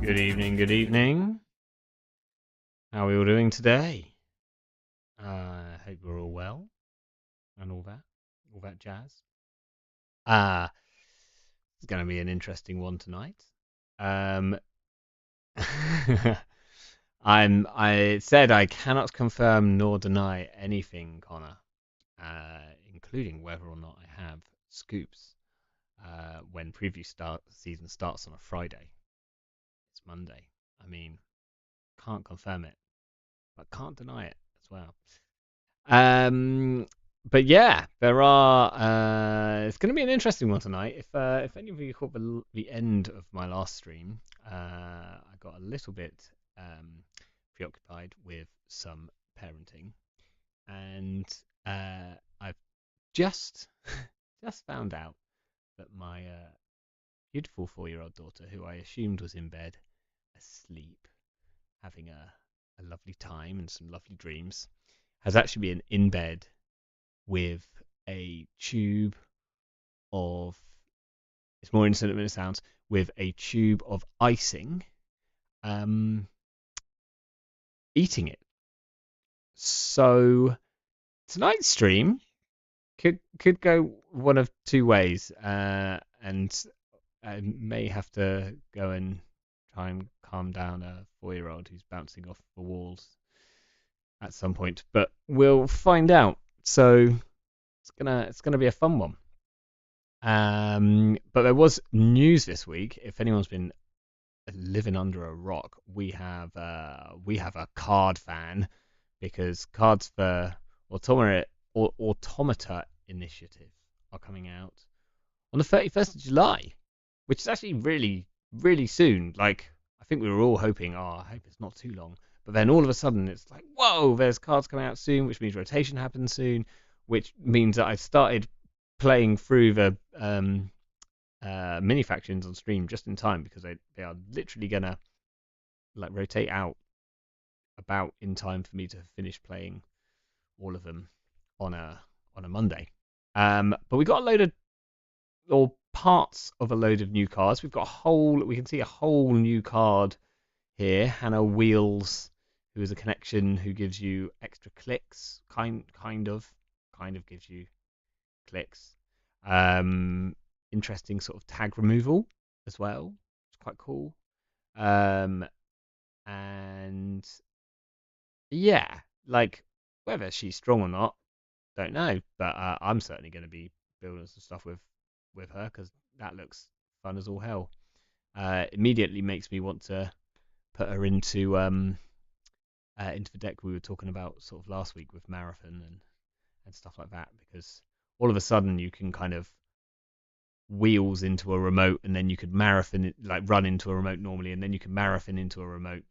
Good evening, good evening. How are we all doing today? Hope we're all well and all that jazz. Uh, it's going to be an interesting one tonight. Um, I said I cannot confirm nor deny anything, Connor, including whether or not I have scoops when season starts on a Friday. It's Monday. I mean, can't confirm it, but can't deny it as well. Um, but yeah, there are. It's going to be an interesting one tonight. If any of you caught the end of my last stream, I got a little bit preoccupied with some parenting, and I've just just found out that my beautiful 4-year-old daughter, who I assumed was in bed asleep, having a lovely time and some lovely dreams, has actually been in bed with a tube of, it's more innocent than it sounds, with a tube of icing, um, eating it. So tonight's stream could go one of two ways, and I may have to go and try and calm down a 4-year-old who's bouncing off the walls at some point, but we'll find out. So it's gonna be a fun one. But there was news this week. If anyone's been living under a rock, we have a card fan because cards for Automata Initiative are coming out on the 31st of July, which is actually really, really soon. Like, I think we were all hoping, I hope it's not too long. But then all of a sudden, it's like, whoa, there's cards coming out soon, which means rotation happens soon, which means that I started playing through the mini factions on stream just in time because they are literally gonna like rotate out about in time for me to finish playing all of them on a Monday. But we got a load of or parts of a load of new cards. We can see a whole new card here. Hannah Wheels, who is a connection who gives you extra clicks, kind of gives you clicks. Interesting sort of tag removal as well. It's quite cool. And yeah, like whether she's strong or not, don't know. But I'm certainly going to be building some stuff with her because that looks fun as all hell. Immediately makes me want to put her into the deck we were talking about sort of last week with Marathon and stuff like that because all of a sudden you can kind of wheels into a remote and then you could marathon it, like run into a remote normally, and then you can marathon into a remote.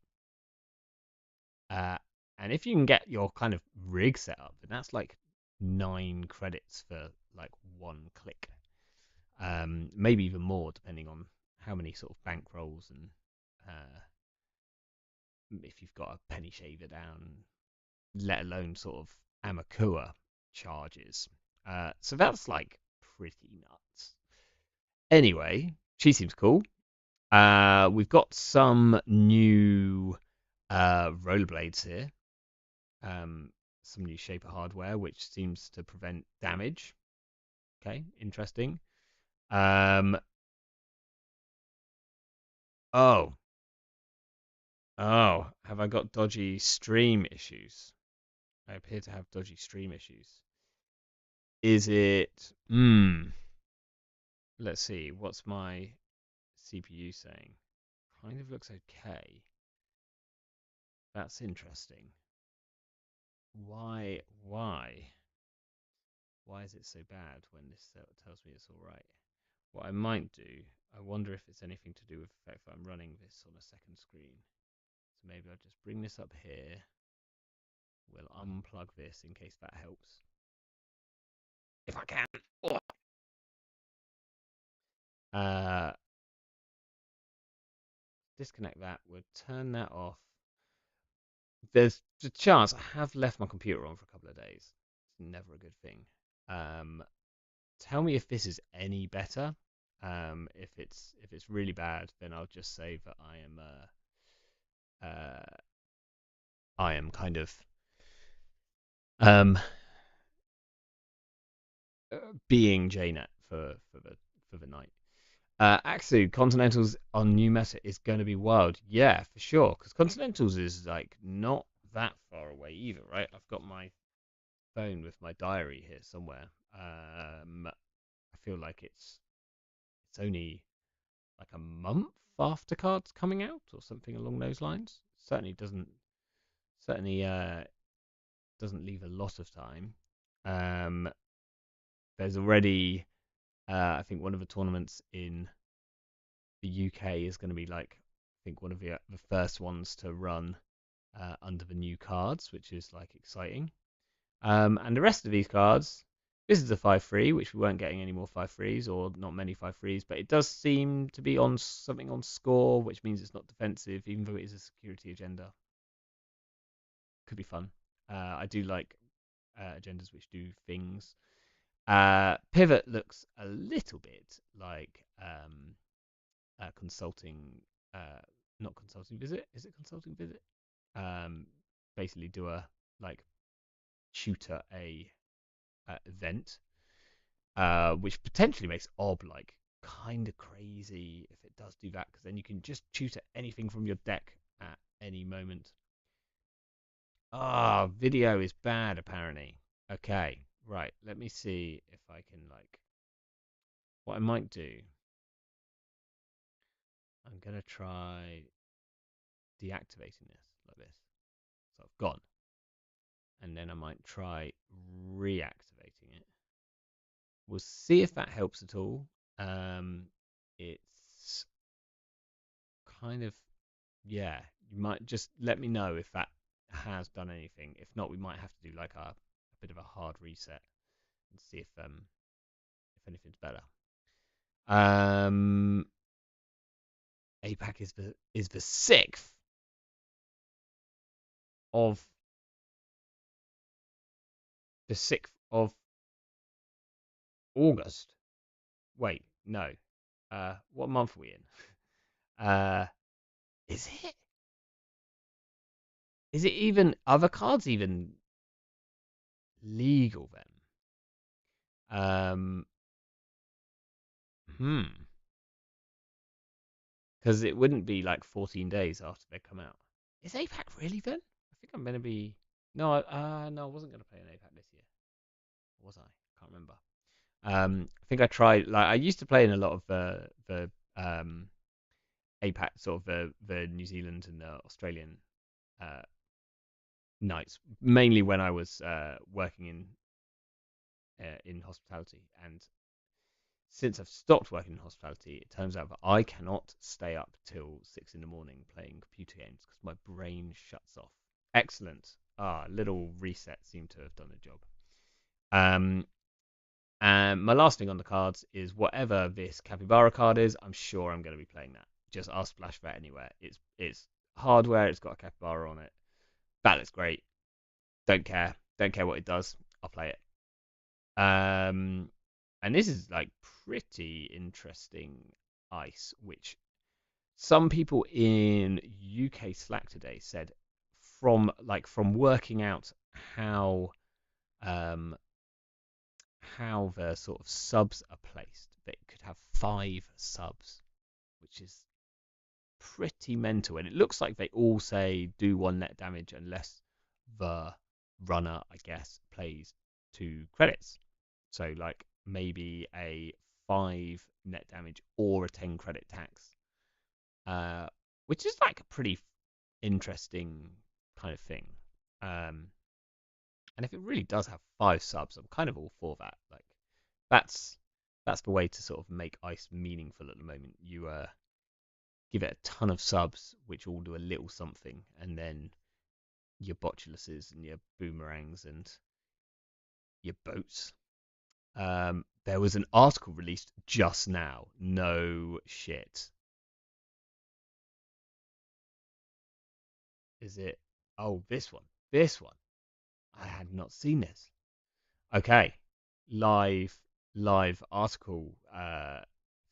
And if you can get your kind of rig set up, then that's like 9 credits for like 1 click. Maybe even more depending on how many sort of bank rolls and if you've got a penny shaver down, let alone sort of Amakua charges. So that's like pretty nuts. Anyway, she seems cool. We've got some new rollerblades here. Some new shaper hardware which seems to prevent damage. Okay, interesting. Oh, have I got dodgy stream issues? I appear to have dodgy stream issues. Is it? Let's see. What's my CPU saying? Kind of looks okay. That's interesting. Why? Why is it so bad when this tells me it's all right? What I might do, I wonder if it's anything to do with the fact that I'm running this on a second screen. So maybe I'll just bring this up here. We'll unplug this in case that helps. If I can. Disconnect that. We'll turn that off. There's a chance I have left my computer on for a couple of days. It's never a good thing. Tell me if this is any better. If it's really bad, then I'll just say that I am kind of um being JNet for the night. Axu, Continentals on new meta is going to be wild. Yeah, for sure. Because Continentals is like not that far away either, right? I've got my phone with my diary here somewhere. I feel like it's only like a month after cards coming out or something along those lines. Certainly doesn't leave a lot of time. Um, there's already I think one of the tournaments in the UK is going to be like I think one of the first ones to run under the new cards, which is like exciting. And the rest of these cards, this is a 5-3, which we weren't getting any more 5-3s or not many 5-3s, but it does seem to be on something on score, which means it's not defensive, even though it is a security agenda. Could be fun. I do like agendas which do things. Pivot looks a little bit like consulting, uh, not consulting visit. Is it consulting visit? Um, Basically do a like tutor a event, which potentially makes Ob like kind of crazy if it does do that, because then you can just tutor anything from your deck at any moment. Ah, video is bad apparently. Okay, right. Let me see if I can like. What I might do, I'm gonna try deactivating this like this. So I've gone, and then I might try reactivating it. We'll see if that helps at all. It's kind of, yeah. You might just let me know if that has done anything. If not, we might have to do like a bit of a hard reset and see if anything's better. Um, APAC is the 6th of the 6th of August. Wait, no. What month are we in? Is it? Is it even other cards even legal then? Um, hmm. Because it wouldn't be like 14 days after they come out. Is APAC really then? I think I'm gonna be. No, no, I wasn't gonna play an APAC this year. Was I? Can't remember. I think I tried. Like I used to play in a lot of the APAC, sort of the New Zealand and the Australian uh nights, mainly when I was working in hospitality. And since I've stopped working in hospitality, it turns out that I cannot stay up till 6 in the morning playing computer games because my brain shuts off. Excellent. Little reset seemed to have done the job. Um, and my last thing on the cards is whatever this Capybara card is. I'm sure I'm going to be playing that. Just ask Splash for it anywhere. It's hardware. It's got a Capybara on it. That looks great. Don't care. Don't care what it does. I'll play it. Um, and this is like pretty interesting ice, which some people in UK Slack today said from working out how um how the sort of subs are placed, that it could have 5 subs, which is pretty mental. And it looks like they all say do 1 net damage unless the runner, I guess, plays 2 credits. So like maybe a 5 net damage or a 10 credit tax, which is like a pretty interesting kind of thing. Um, and if it really does have 5 subs, I'm kind of all for that. Like that's that's the way to sort of make ice meaningful at the moment. You give it a ton of subs, which all do a little something, and then your botuluses and your boomerangs and your boats. There was an article released just now. No shit. Is it? Oh, this one. This one. I had not seen this. Okay. Live live article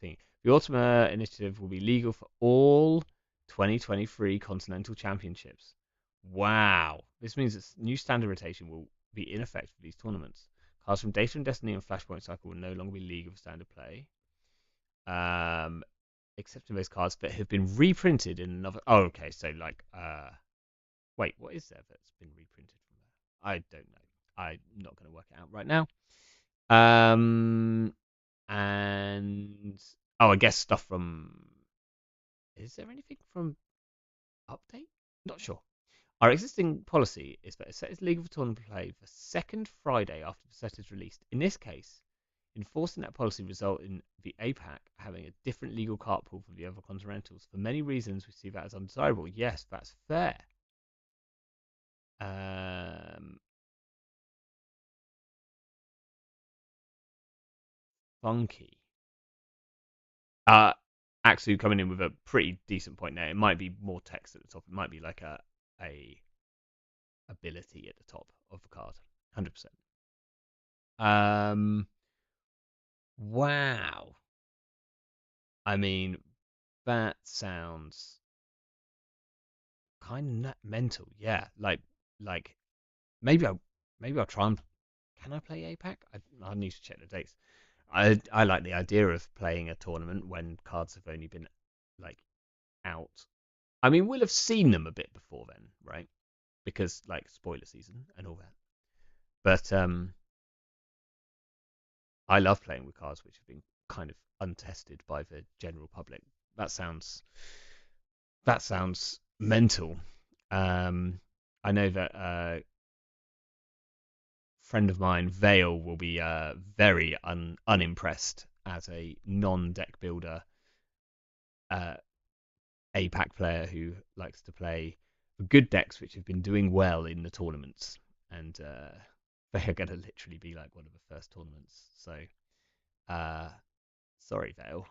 thing. The Ultima initiative will be legal for all 2023 Continental Championships. Wow. This means that new standard rotation will be in effect for these tournaments. Cards from Data and Destiny and Flashpoint Cycle will no longer be legal for standard play. Except in those cards that have been reprinted in another. Oh, okay. So like, wait, what is there that's been reprinted from there? I don't know. I'm not going to work it out right now. And oh, I guess stuff from. Is there anything from update? Not sure. Our existing policy is that a set is legal for tournament play the second Friday after the set is released. In this case, enforcing that policy result in the APAC having a different legal cart pool for the other continentals. For many reasons, we see that as undesirable. Yes, that's fair. Funky. Axu coming in with a pretty decent point there. It might be more text at the top. It might be like a ability at the top of the card. 100%. Wow. I mean, that sounds kind of mental. Yeah, like maybe I'll try and. Can I play APAC? I need to check the dates. I like the idea of playing a tournament when cards have only been like out. I mean, we'll have seen them a bit before then, right? Because like spoiler season and all that. But I love playing with cards which have been kind of untested by the general public. That sounds mental. I know that a friend of mine, Vale, will be very unimpressed as a non-deck builder APAC player who likes to play good decks which have been doing well in the tournaments, and they are going to literally be like one of the first tournaments. So, sorry, Vale.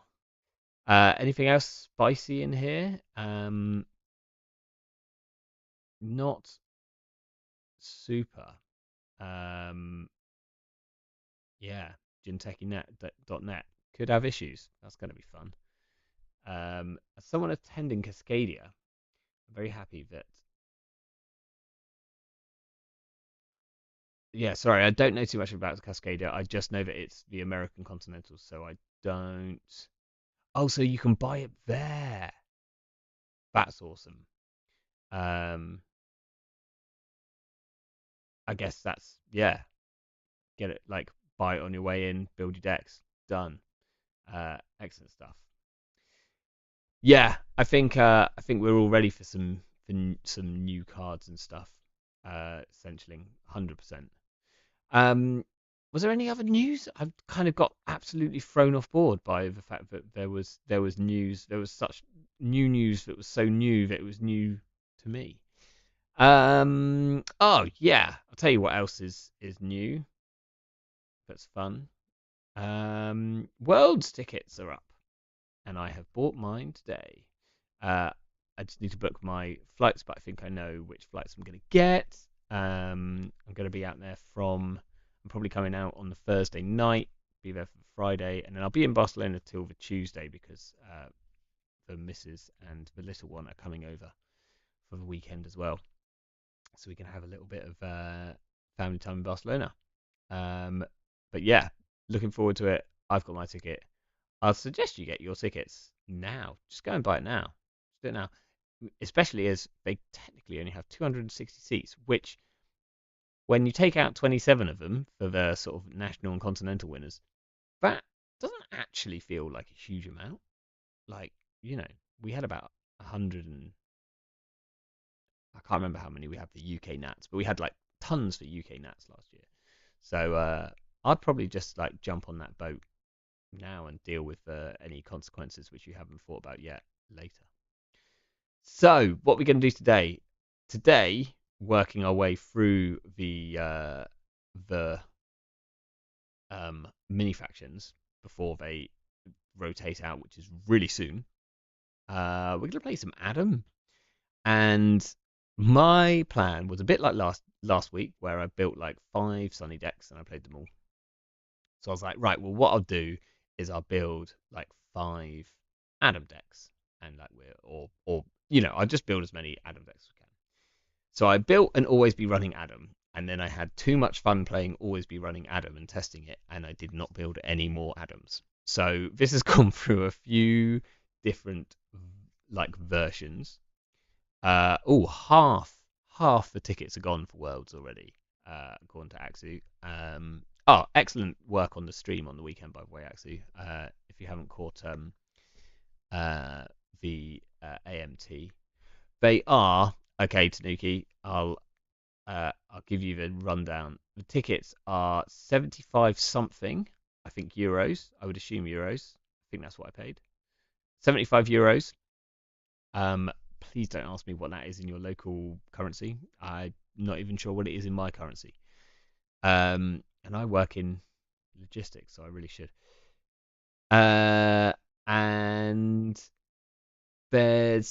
Anything else spicy in here? Not super. Yeah, GinTechieNet.net could have issues. That's going to be fun. As someone attending Cascadia, I'm very happy that. Yeah, sorry, I don't know too much about Cascadia. I just know that it's the American Continental, so I don't. Oh, so you can buy it there. That's awesome. I guess that's yeah. Get it like buy it on your way in, build your decks, done. Excellent stuff. Yeah, I think we're all ready for some new cards and stuff. Essentially, 100%. Was there any other news? I've kind of got absolutely thrown off board by the fact that there was news. There was such new news that was so new that it was new to me. Oh yeah, I'll tell you what else is new. That's fun. Worlds tickets are up, and I have bought mine today. I just need to book my flights, but I think I know which flights I'm going to get. I'm going to be out there from. I'm probably coming out on the Thursday night, be there for the Friday, and then I'll be in Barcelona till the Tuesday because the missus and the little one are coming over for the weekend as well, so we can have a little bit of family time in Barcelona. But yeah, looking forward to it. I've got my ticket. I'll suggest you get your tickets now. Just go and buy it now. Just do it now. Especially as they technically only have 260 seats, which, when you take out 27 of them for the sort of national and continental winners, that doesn't actually feel like a huge amount. Like, we had about 100 and I can't remember how many we have for UK Nats, but we had like tons for UK Nats last year. So I'd probably just like jump on that boat now and deal with any consequences which you haven't thought about yet later. So what we're going to do today? Today, working our way through the mini factions before they rotate out, which is really soon. We're going to play some Adam, and my plan was a bit like last week, where I built like 5 Sunny decks and I played them all. So I was like, right, well, what I'll do is I'll build like 5 Adam decks, and like or I'll just build as many Adam decks as I can. So I built an Always Be Running Adam, and then I had too much fun playing Always Be Running Adam and testing it, and I did not build any more Adams. So this has gone through a few different like versions. Oh, half the tickets are gone for Worlds already, according to Axu. Excellent work on the stream on the weekend, by the way, Axu. If you haven't caught the AMT, they are okay. Tanuki, I'll give you the rundown. The tickets are 75 something, I think euros. I would assume euros. I think that's what I paid. 75 euros. Please don't ask me what that is in your local currency. I'm not even sure what it is in my currency. And I work in logistics, so I really should. And I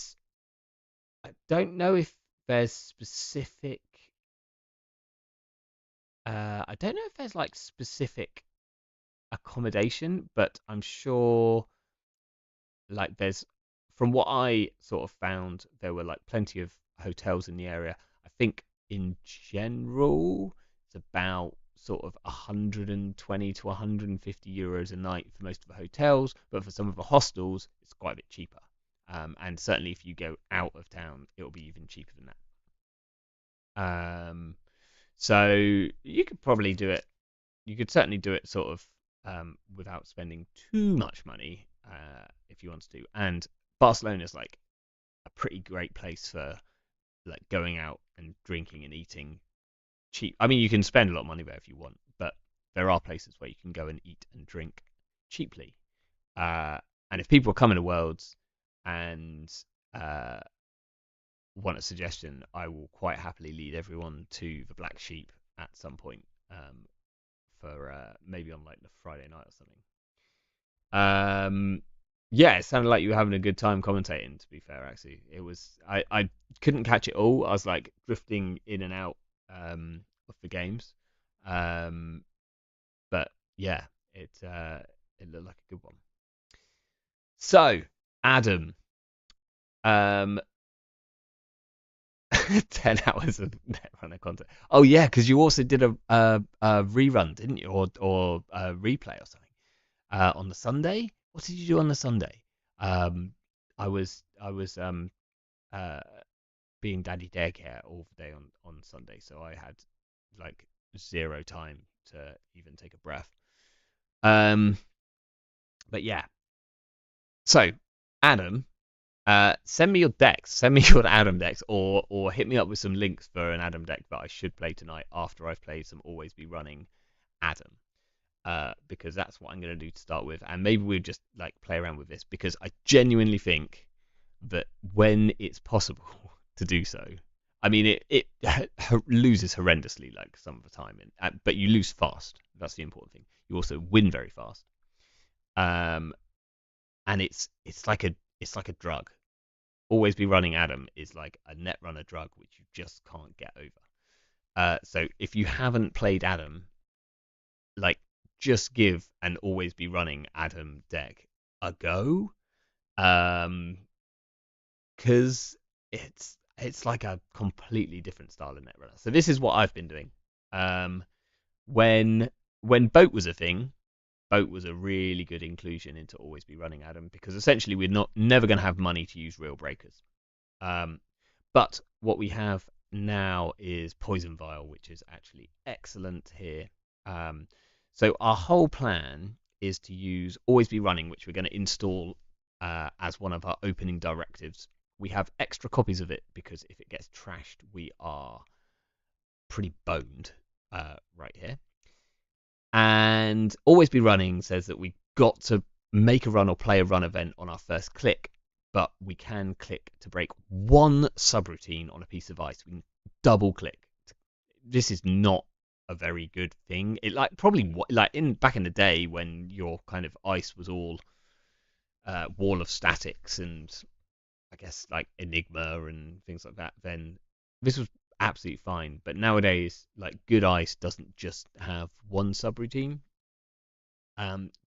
don't know if there's specific. I don't know if there's like specific accommodation, but I'm sure like there's from what I sort of found, there were like plenty of hotels in the area. I think in general, it's about sort of 120 to 150 euros a night for most of the hotels, but for some of the hostels, it's quite a bit cheaper. And certainly if you go out of town, it'll be even cheaper than that. So you could probably do it. You could certainly do it sort of without spending too much money if you want to. And Barcelona is like a pretty great place for like going out and drinking and eating cheap. I mean, you can spend a lot of money there if you want, but there are places where you can go and eat and drink cheaply. And if people are coming to Worlds and want a suggestion, I will quite happily lead everyone to the Black Sheep at some point for maybe on like the Friday night or something. Yeah, it sounded like you were having a good time commentating, to be fair, actually. It was I couldn't catch it all. I was like drifting in and out of the games. But yeah, it looked like a good one. So, Adam, 10 hours of Netrunner content. Oh yeah, because you also did a rerun, didn't you, or a replay or something on the Sunday? What did you do on the Sunday? I was uh being daddy daycare all day on Sunday, so I had like zero time to even take a breath. But yeah. So, Adam, send me your decks. Send me your Adam decks, or hit me up with some links for an Adam deck that I should play tonight after I've played some Always Be Running Adam. Because that's what I'm going to do to start with, and maybe we'll just like play around with this because I genuinely think that when it's possible to do so, I mean it loses horrendously like some of the time, but you lose fast. That's the important thing. You also win very fast, and it's like a drug. Always Be Running Adam is like a Netrunner drug which you just can't get over. So if you haven't played Adam, like just give an Always Be Running Adam deck a go, because it's like a completely different style of Netrunner. So this is what I've been doing. When Boat was a thing, Boat was a really good inclusion into Always Be Running Adam because essentially we're never going to have money to use real breakers. But what we have now is Poison Vial, which is actually excellent here. So our whole plan is to use Always Be Running, which we're going to install as one of our opening directives. We have extra copies of it because if it gets trashed, we are pretty boned right here. And Always Be Running says that we got to make a run or play a run event on our first click, but we can click to break one subroutine on a piece of ice. We can double click. This is not a very good thing. It like probably like back in the day when your kind of ice was all Wall of Statics and I guess like Enigma and things like that, then this was absolutely fine. But nowadays, like good ice doesn't just have one subroutine.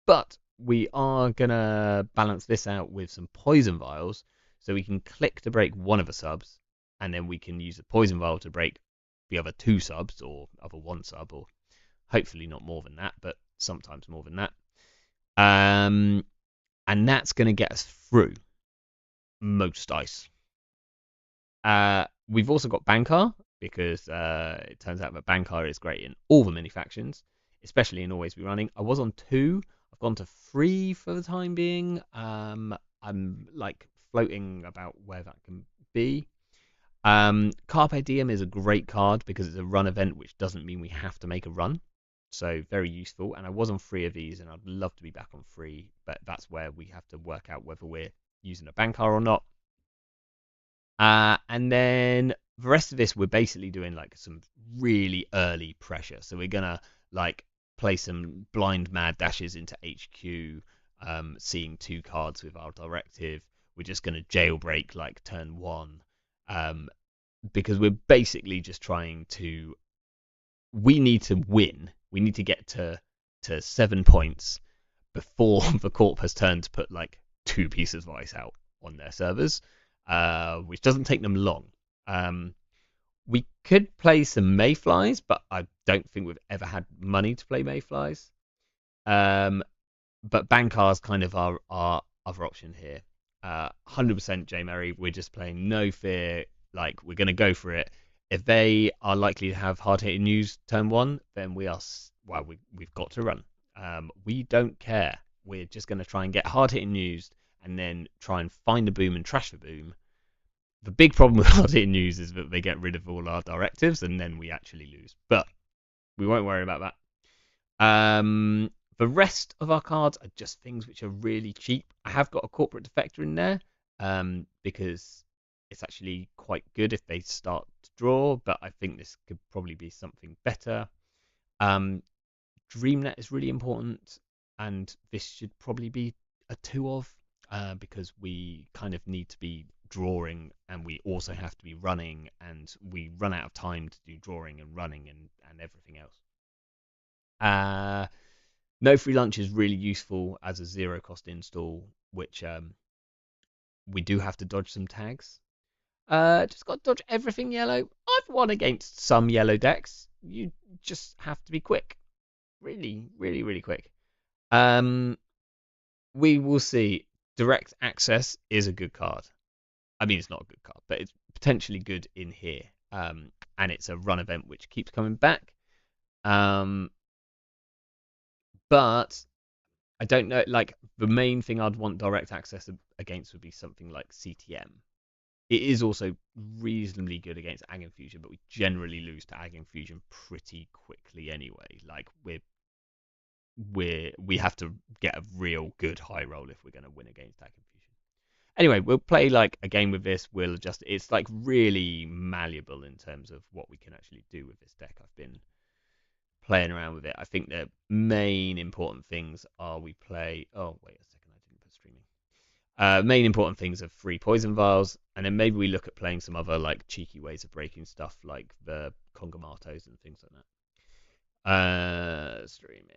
But we are gonna balance this out with some poison vials, so we can click to break one of the subs, and then we can use the poison vial to break the other two subs or other one sub, or hopefully not more than that, but sometimes more than that. And that's gonna get us through most dice. We've also got Bankar because it turns out that Bankar is great in all the mini factions, especially in Always Be Running. I was on 2. I've gone to 3 for the time being. I'm like floating about where that can be. Carpe Diem is a great card because it's a run event, which doesn't mean we have to make a run. So very useful. And I was on 3 of these, and I'd love to be back on 3, but that's where we have to work out whether we're using a Bankar or not. And then the rest of this, we're basically doing like some really early pressure. So we're gonna like play some blind mad dashes into HQ, seeing 2 cards with our directive. We're just gonna jailbreak like turn 1, because we're basically just trying to. We need to win. We need to get to 7 points before the Corp has turned to put like 2 pieces of ice out on their servers, which doesn't take them long. We could play some Mayflies, but I don't think we've ever had money to play Mayflies. But Bankar's kind of our other option here. 100% J Mary, we're just playing no fear, like we're going to go for it. If they are likely to have hard-hitting news turn 1, then we've got to run. We don't care. We're just going to try and get hard-hitting news and then try and find the boom and trash the boom. The big problem with hard-hitting news is that they get rid of all our directives and then we actually lose. But we won't worry about that. The rest of our cards are just things which are really cheap. I have got a corporate defector in there, because it's actually quite good if they start to draw, but I think this could probably be something better. DreamNet is really important, and this should probably be a 2 of, because we kind of need to be drawing and we also have to be running, and we run out of time to do drawing and running and everything else. No Free Lunch is really useful as a 0 cost install, which we do have to dodge some tags. Just got to dodge everything yellow. I've won against some yellow decks. You just have to be quick. Really, really, really quick. We will see. Direct Access is a good card. I mean, it's not a good card, but it's potentially good in here. And it's a run event which keeps coming back. But I don't know. Like, the main thing I'd want direct access against would be something like CTM. It is also reasonably good against Ag Infusion, but we generally lose to Ag Infusion pretty quickly anyway. Like, we have to get a real good high roll if we're going to win against Ag Infusion. Anyway, we'll play like a game with this. We'll adjust. It's like really malleable in terms of what we can actually do with this deck. I've been playing around with it. I think the main important things are we play. Oh wait a second, I didn't put streaming. Main important things are 3 poison vials, and then maybe we look at playing some other like cheeky ways of breaking stuff, like the Congamatos and things like that. Streaming.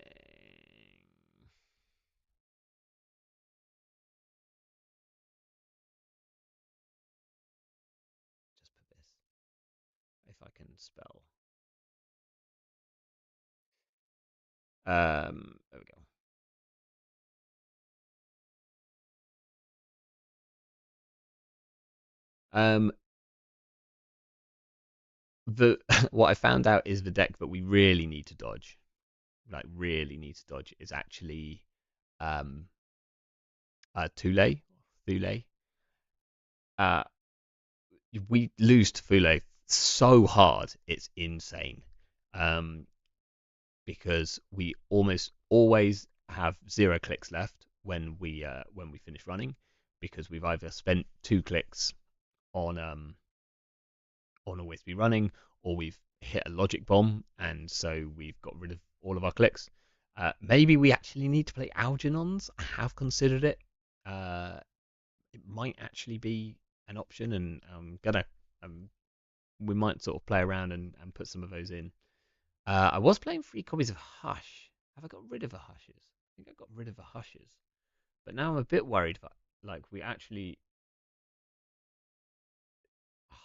Just put this. If I can spell. There we go. The what I found out is the deck that we really need to dodge, like really need to dodge, is actually Thule. Uh, we lose to Thule so hard, it's insane. Because we almost always have 0 clicks left when we finish running, because we've either spent 2 clicks on Always Be Running, or we've hit a logic bomb, and so we've got rid of all of our clicks. Maybe we actually need to play Algernons. I have considered it. It might actually be an option, and we might sort of play around and put some of those in. I was playing 3 copies of Hush. Have I got rid of the Hushes? think I got rid of the hushes, but now I'm a bit worried that like we actually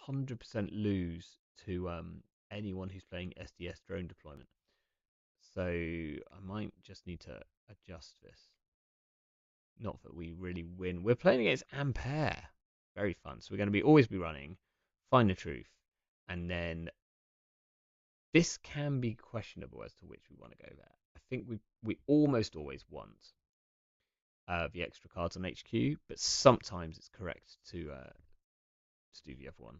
100% lose to anyone who's playing SDS drone deployment. So I might just need to adjust this. Not that we really win. We're playing against Ampere. Very fun. So we're going to be always be running Find the Truth, and then this can be questionable as to which we want to go there. I think we almost always want the extra cards on HQ, but sometimes it's correct to do the other one.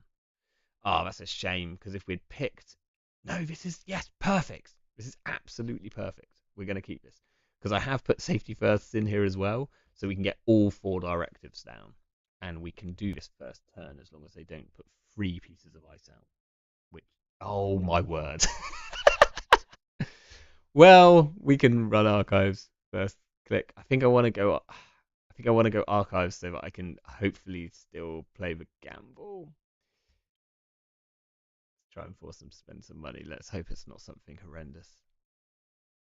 Oh, that's a shame because if we'd picked, no, this is yes, perfect. This is absolutely perfect. We're going to keep this because I have put safety firsts in here as well, so we can get all 4 directives down, and we can do this first turn as long as they don't put 3 pieces of ice out. Which, oh my word. Well, we can run archives first. Click. I think I want to go. I think I want to go archives so that I can hopefully still play the gamble. Try and force them to spend some money. Let's hope it's not something horrendous.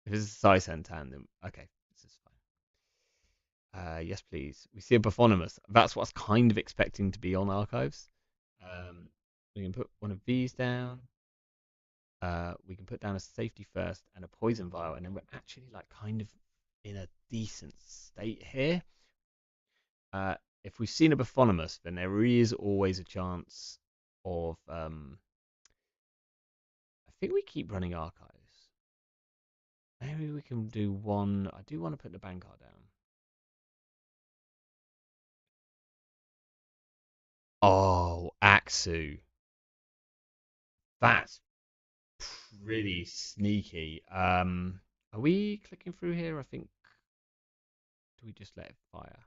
If it's a size Santan, then okay, this is fine. Yes, please. We see a Baphonomus. That's what I was kind of expecting to be on archives. We can put one of these down. We can put down a safety first and a poison vial, and then we're actually like kind of in a decent state here. If we've seen a Baphonomus, then there is always a chance of. I think we keep running archives. Maybe we can do one. I do want to put the Bankar down. Oh, Axu. That's pretty sneaky. Are we clicking through here? I think. Do we just let it fire?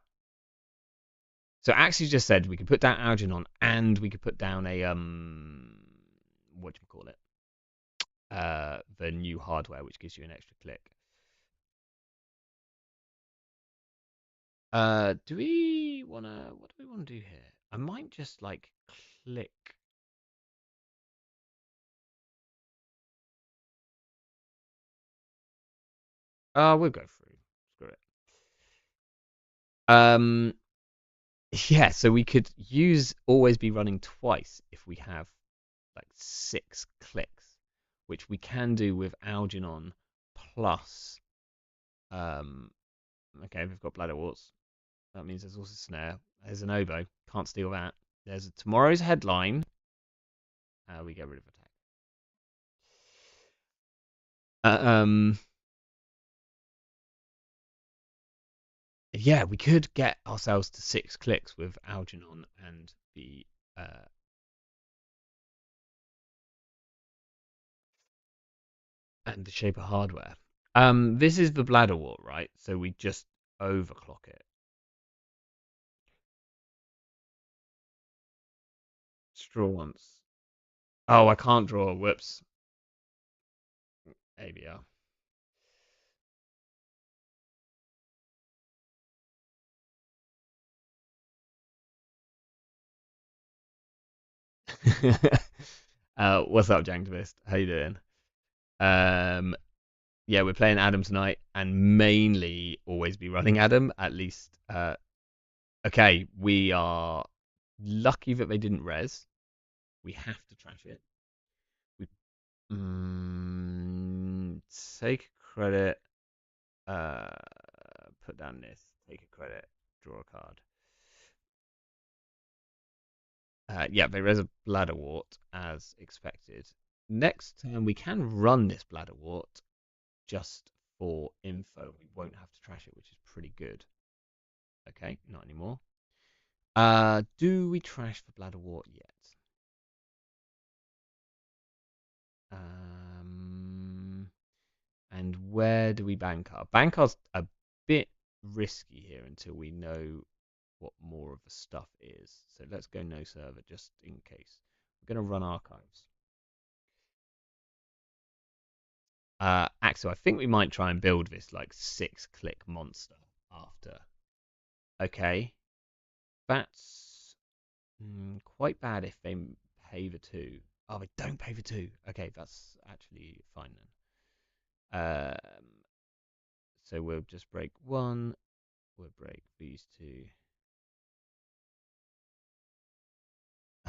So Axu just said we could put down Algernon and we could put down a what do you call it? The new hardware, which gives you an extra click. Do we wanna? What do we want to do here? I might just like click. We'll go through. Screw it. Um, yeah. So we could use always be running twice if we have like 6 clicks, which we can do with Algernon plus. Okay, we've got Bladderwarts. That means there's also Snare. There's an oboe. Can't steal that. There's a tomorrow's headline. We get rid of attack. Yeah, we could get ourselves to 6 clicks with Algernon and the Shaper hardware. This is the Bladderwort, right? So we just overclock it. Straw once. Oh, I can't draw. Whoops. ABR. What's up, Janktivist? How you doing? Yeah, we're playing Adam tonight, and mainly always be running Adam. At least, okay, we are lucky that they didn't res. We have to trash it. We take credit. Uh, put down this. Take a credit. Draw a card. Yeah, they res a Bladderwort as expected. Next turn, we can run this Bladderwort just for info. We won't have to trash it, which is pretty good. Okay, not anymore. Do we trash the Bladderwort yet? And where do we Bankar? Bankar's a bit risky here until we know what more of the stuff is. So let's go no server just in case. We're going to run archives. Axel, I think we might try and build this like 6-click monster after. Okay. That's quite bad if they pay the 2. Oh, they don't pay the 2. Okay, that's actually fine then. So we'll just break one. We'll break these two.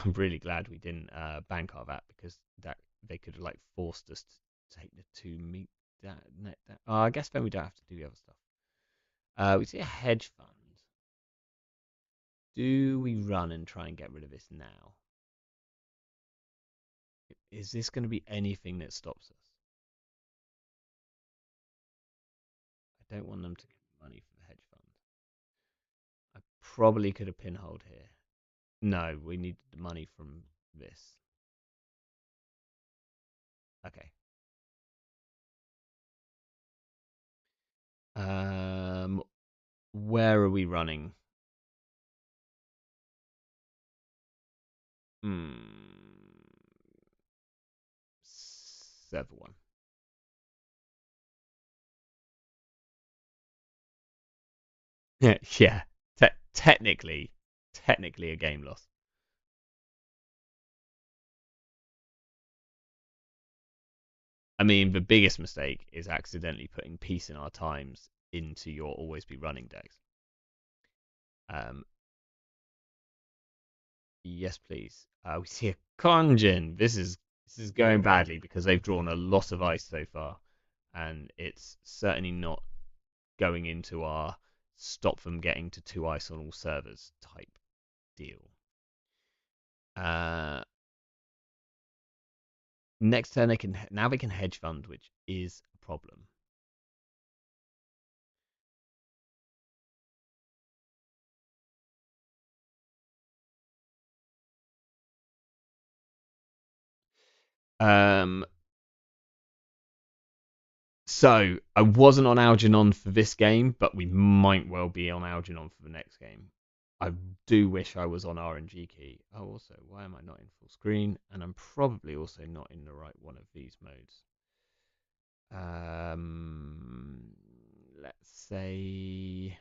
I'm really glad we didn't bank our VAT because that they could have like forced us to take the two meat that net that. Oh, I guess then we don't have to do the other stuff. We see a hedge fund. Do we run and try and get rid of this now? Is this going to be anything that stops us? I don't want them to get money for the hedge fund. I probably could have pinholed here. No, we need the money from this. Okay. Um, where are we running? Hmm. Server one. Yeah. Technically a game loss. I mean, the biggest mistake is accidentally putting peace in our times into your always be running decks. Um, yes, please. We see a Conjin. This is going badly because they've drawn a lot of ice so far, and it's certainly not going into our stop them getting to two ice on all servers type deal. Uh, Next turn they can hedge fund, which is a problem. Um, so I wasn't on Algernon for this game, but we might well be on Algernon for the next game. I do wish I was on RNG key. Oh, also, why am I not in full screen? And I'm probably also not in the right one of these modes. Um, let's say,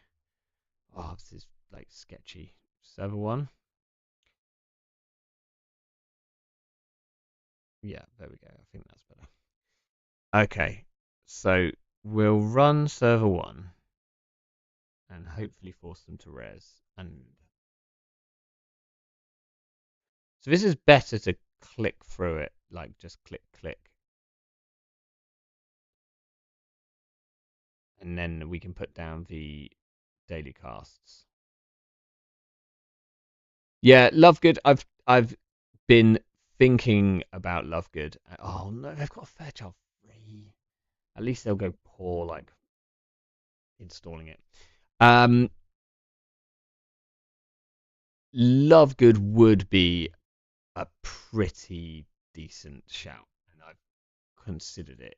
oh, this is like sketchy. Server one. Yeah, there we go. I think that's better. Okay, so we'll run server one and hopefully force them to res. And so this is better to click through it, like just click, click, and then we can put down the daily casts. Yeah, Lovegood. I've been thinking about Lovegood. Oh no, they've got a Fairchild free. At least they'll go poor like installing it. Um, Lovegood would be a pretty decent shout, and I've considered it.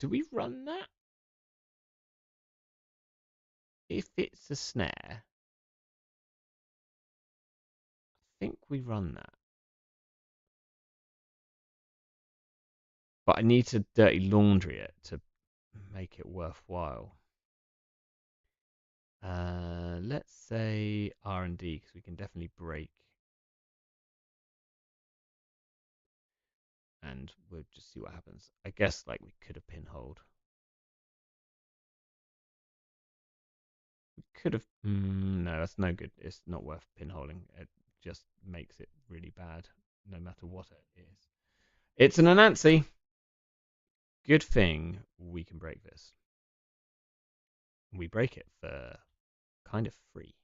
Do we run that? If it's a snare, I think we run that. But I need to dirty laundry it to make it worthwhile. Let's say R&D because we can definitely break, and we'll just see what happens. I guess like we could have pinholed. We could have. No, that's no good. It's not worth pinholing. It just makes it really bad, no matter what it is. It's an Anansi. Good thing we can break this. We break it for kind of free.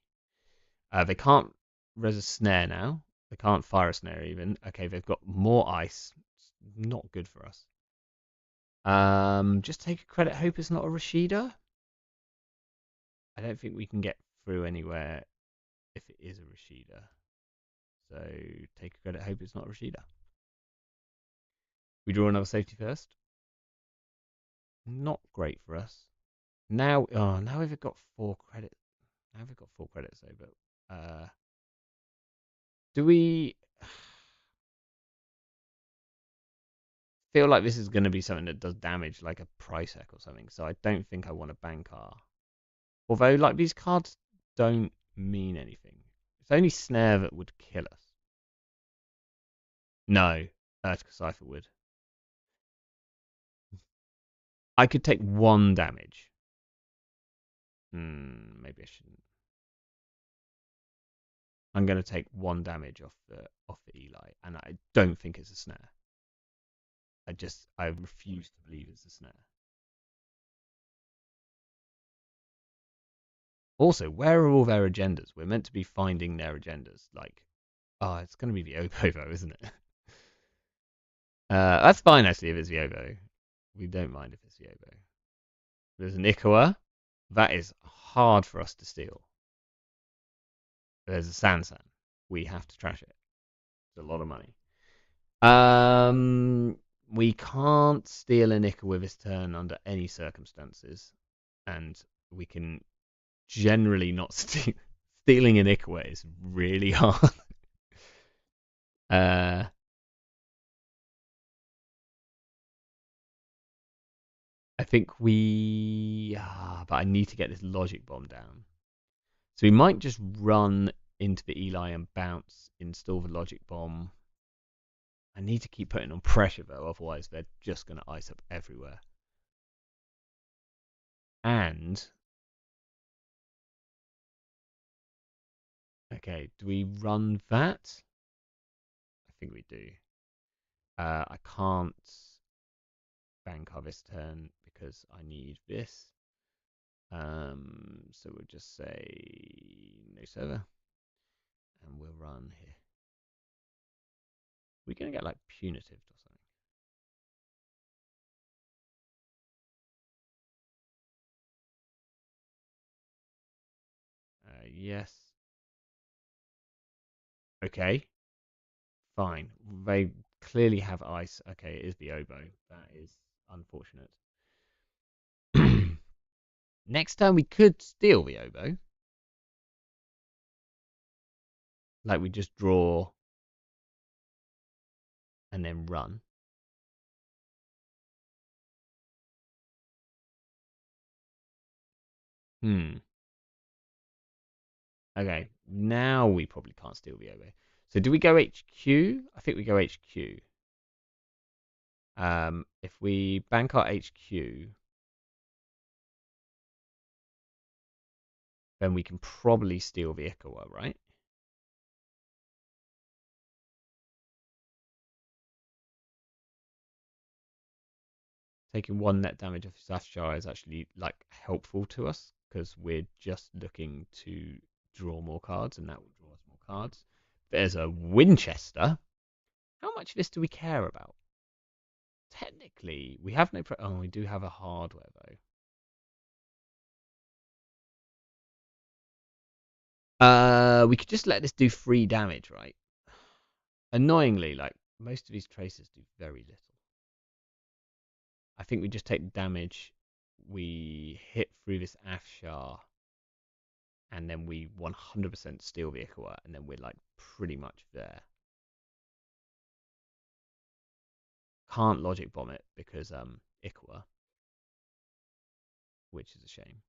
They can't res a snare now. They can't fire a snare even. Okay, they've got more ice. It's not good for us. Just take a credit. Hope it's not a Rashida. I don't think we can get through anywhere if it is a Rashida. So take a credit. Hope it's not a Rashida. We draw another safety first. Not great for us. Now, oh, now we've got 4 credits. Now we've got 4 credits though. But do we feel like this is going to be something that does damage, like a price hack or something? So I don't think I want to bank R. Although, like these cards don't mean anything. It's only snare that would kill us. No, Urtica Cipher would. I could take 1 damage. Maybe I shouldn't. I'm going to take 1 damage off the Eli, and I don't think it's a snare. I refuse to believe it's a snare. Also, where are all their agendas? We're meant to be finding their agendas. Like, oh, it's going to be the Obovo, isn't it? That's fine actually if it's the Obo. We don't mind if it's the Obo. There's an Ikawa. That is hard for us to steal. There's a Sansan. We have to trash it. It's a lot of money. We can't steal a Ikawa this turn under any circumstances, and we can generally not steal. Stealing an Ikawa is really hard. I think but I need to get this logic bomb down. So we might just run into the Eli and bounce, install the logic bomb. I need to keep putting on pressure though, otherwise they're just going to ice up everywhere. And okay, do we run that? I think we do. I can't Bankar this turn because I need this. So we'll just say no server, and we'll run here. We're gonna get like punitive or something. Yes. Okay. Fine. They clearly have ice. Okay, it is the oboe. That is unfortunate. Next time we could steal the oboe. Like we just draw and then run. Okay, now we probably can't steal the oboe. So do we go HQ? I think we go HQ. If we bank our HQ, then we can probably steal the Ikawa, right? Taking 1 net damage off Safshar is actually like helpful to us because we're just looking to draw more cards, and that will draw us more cards. There's a Winchester. How much of this do we care about? Technically, we have no. Oh, we do have a hardware though. We could just let this do 3 damage, right? Annoyingly, like most of these tracers do very little. I think we just take damage. We hit through this Afshar, and then we 100% steal the Ikawa, and then we're like pretty much there. Can't logic bomb it because Ikawa, which is a shame.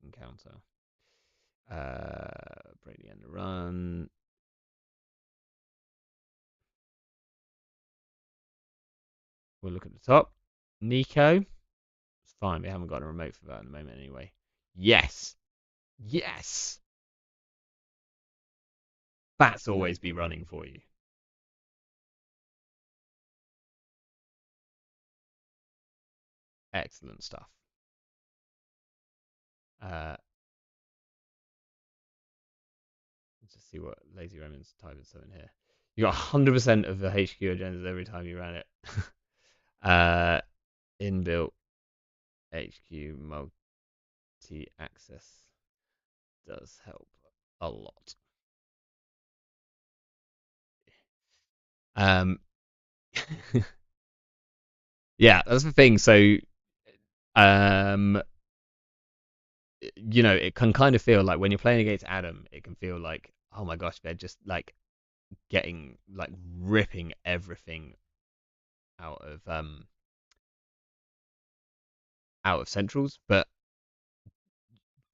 Encounter. Break the end of run. We'll look at the top. Nico. It's fine. We haven't got a remote for that at the moment anyway. Yes. Yes. That's always be running for you. Excellent stuff. Let's just see what Lazy Roman's type is in here. You got 100% of the HQ agendas every time you ran it. Inbuilt HQ multi-access does help a lot. Yeah, that's the thing. So, it can kind of feel like when you're playing against Adam, it can feel like, oh my gosh, they're just like getting like ripping everything out of centrals, but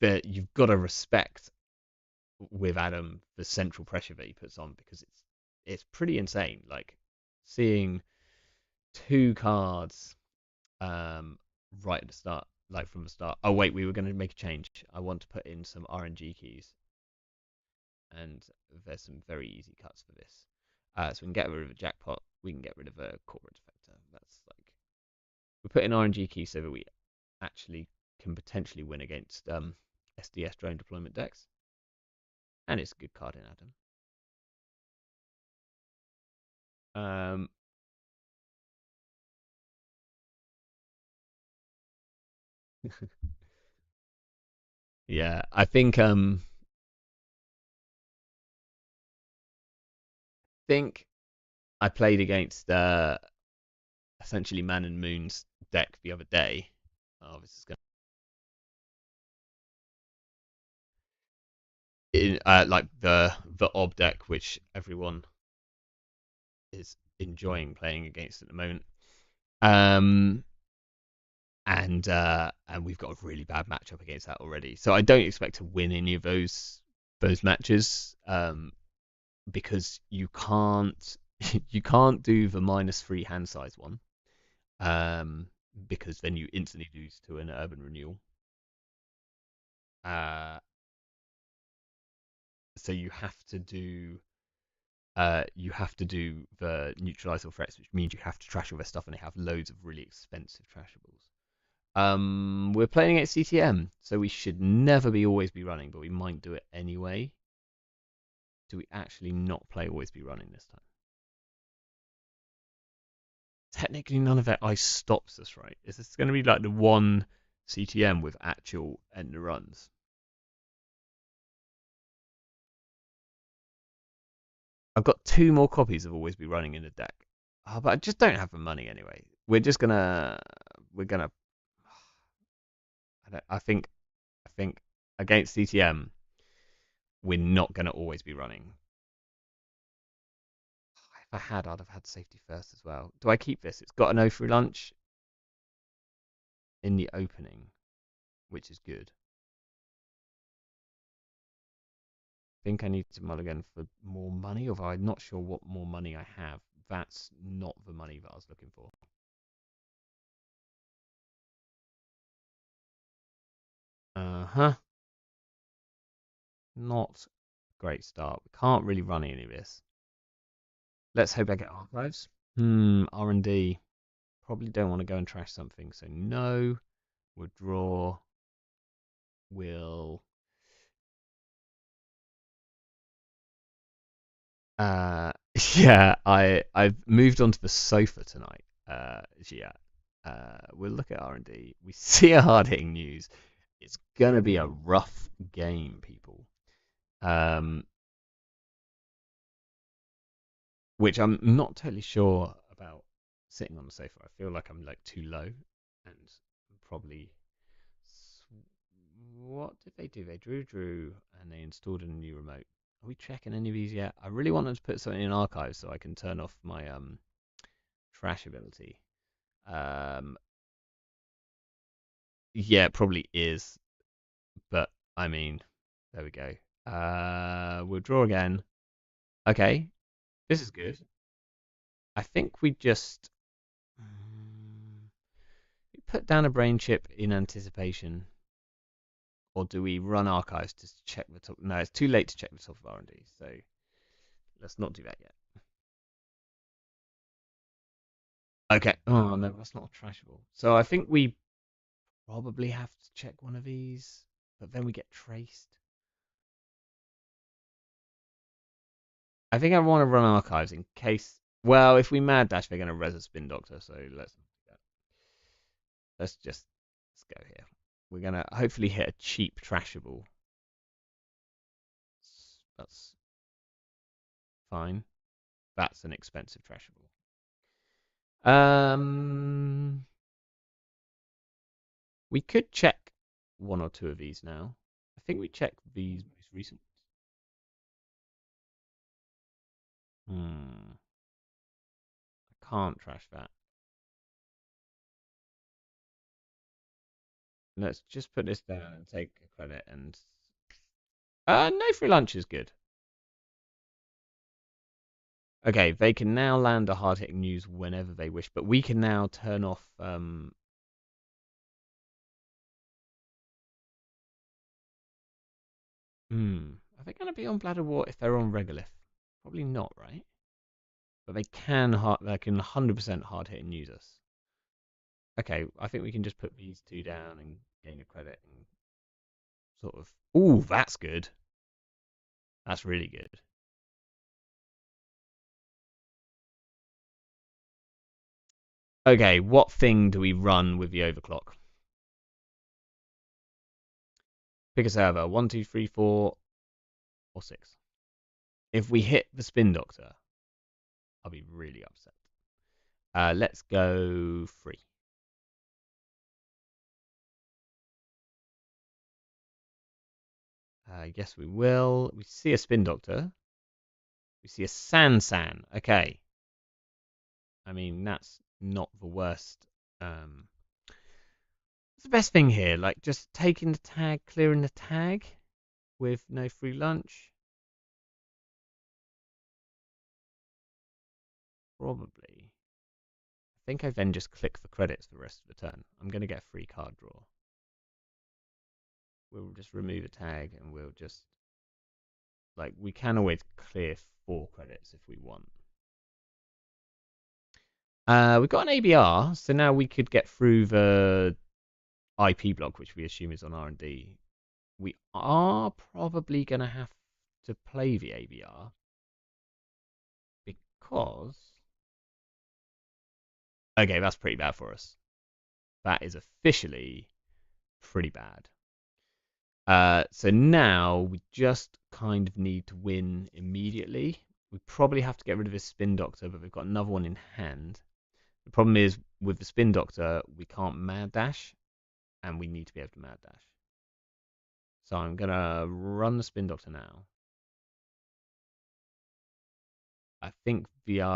you've got to respect with Adam the central pressure that he puts on because it's pretty insane. Like seeing 2 cards right at the start, like from the start. Oh wait, we were going to make a change. I want to put in some RNG keys, and there's some very easy cuts for this. So we can get rid of a jackpot. We can get rid of a corporate defector. That's like we put in RNG keys so that we actually can potentially win against SDS drone deployment decks, and it's a good card in Adam. Yeah, I think I played against essentially Man and Moon's deck the other day. Oh, this is going in like the ob deck, which everyone is enjoying playing against at the moment. Um, and we've got a really bad matchup against that already. So I don't expect to win any of those matches. Because you can't you can't do the -3 hand size one. Because then you instantly lose to an urban renewal. Uh, so you have to do the neutralize all threats, which means you have to trash all their stuff, and they have loads of really expensive trashables. We're playing at CTM, so we should never be always be running, but we might do it anyway. Do we actually not play always be running this time? Technically, none of that ice stops us, right? Is this going to be like the one CTM with actual end runs? I've got 2 more copies of Always Be Running in the deck. Oh, but I just don't have the money anyway. We're gonna. I think against CTM, we're not gonna always be running. If I had, I'd have had safety first as well. Do I keep this? It's got an O through lunch in the opening, which is good. I think I need to mulligan for more money, although I'm not sure what more money I have. That's not the money that I was looking for. Uh-huh. Not a great start. We can't really run any of this. Let's hope I get archives. R&D. Probably don't want to go and trash something, so no. We'll draw. We'll uh yeah, I've moved onto the sofa tonight. Yeah. We'll look at R&D. We see a hard hitting news. It's gonna be a rough game, people. Um which I'm not totally sure about sitting on the sofa. I feel like I'm like too low and probably. What did they do? They drew, and they installed a new remote. Are we checking any of these yet? I really want them to put something in archives so I can turn off my trash ability. Um, yeah, it probably is, but I mean, there we go. We'll draw again. Okay, this is good. I think we just we put down a brain chip in anticipation, or do we run archives to check the top? No, it's too late to check the top of R&D, so let's not do that yet. Okay. Oh no, that's not trashable. So I think we probably have to check one of these, but then we get traced. I think I want to run archives in case. Well, if we mad dash, they're going to res a spin doctor. So let's go here. We're gonna hopefully hit a cheap trashable. That's fine. That's an expensive trashable. Um, we could check 1 or 2 of these now. I think we checked these most recent. Hmm. I can't trash that. Let's just put this down and take a credit and no free lunch is good. Okay, they can now land a hard-hitting news whenever they wish, but we can now turn off. Are they going to be on Bladder War if they're on Regolith? Probably not, right? But they can 100% hard-hitting news us. Okay, I think we can just put these two down and gain a credit and sort of. Ooh, that's good. That's really good. Okay, what thing do we run with the overclock? Pick a server. 1, 2, 3, 4, or 6. If we hit the Spin Doctor, I'll be really upset. Let's go 3. Yes, we will. We see a Spin Doctor. We see a Sansan. Okay. I mean, that's not the worst. What's the best thing here? Like, just taking the tag, clearing the tag with no free lunch? Probably. I think I then just click for credits for the rest of the turn. I'm going to get a free card draw. We'll just remove a tag and we'll just. Like, we can always clear 4 credits if we want. We've got an ABR, so now we could get through the IP block, which we assume is on R&D. We are probably going to have to play the ABR because. Okay, that's pretty bad for us. That is officially pretty bad. So now we just kind of need to win immediately. We probably have to get rid of his Spin Doctor, but we've got another one in hand. The problem is with the Spin Doctor, we can't Mad Dash, and we need to be able to Mad Dash. So I'm going to run the Spin Doctor now. I think the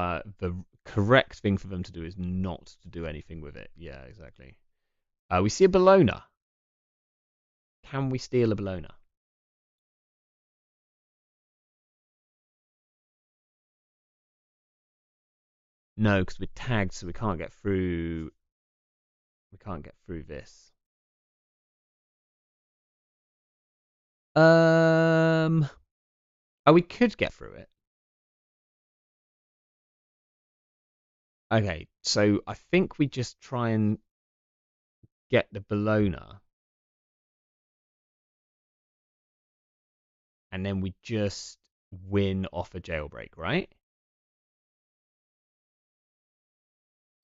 correct thing for them to do is not to do anything with it. Yeah, exactly. We see a Bellona. Can we steal a Bellona? No, because we're tagged, so we can't get through. We can't get through this. Oh, we could get through it. Okay, so I think we just try and get the Bellona, and then we just win off a jailbreak, right?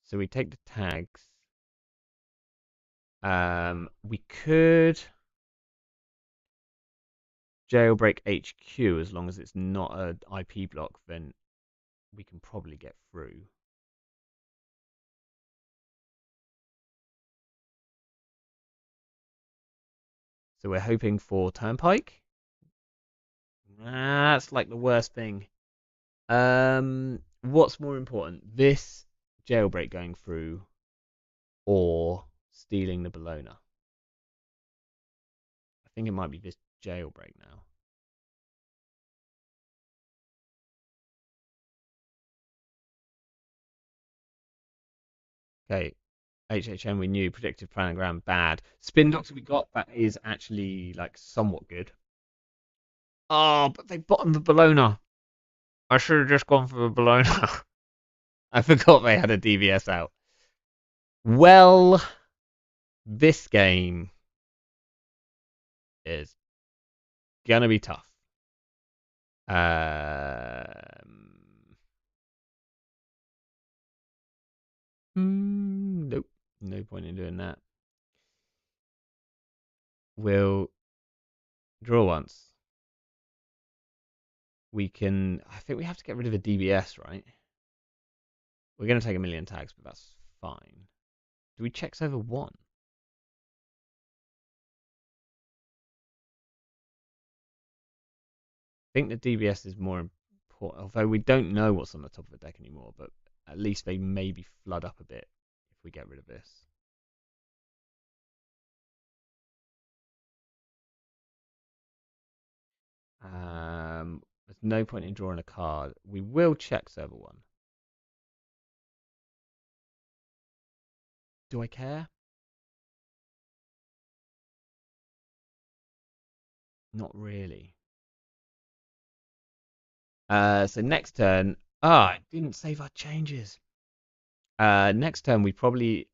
So we take the tags. We could jailbreak HQ as long as it's not an IP block, then we can probably get through. So we're hoping for Turnpike. That's like the worst thing. What's more important, this jailbreak going through or stealing the Bellona? I think it might be this jailbreak now. Okay, HHM we knew, predictive planogram bad. Spin Doctor we got, that is actually like somewhat good. Oh, but they bottomed the Bellona. I should have just gone for the Bellona. I forgot they had a DVS out. Well, this game is gonna be tough. Nope, no point in doing that. We'll draw once. We can. I think we have to get rid of a DBS, right? We're gonna take a million tags, but that's fine. Do we checks over 1? I think the DBS is more important, although we don't know what's on the top of the deck anymore, but at least they maybe flood up a bit if we get rid of this. There's no point in drawing a card. We will check server 1. Do I care? Not really. So next turn. I didn't save our changes. Next turn we probably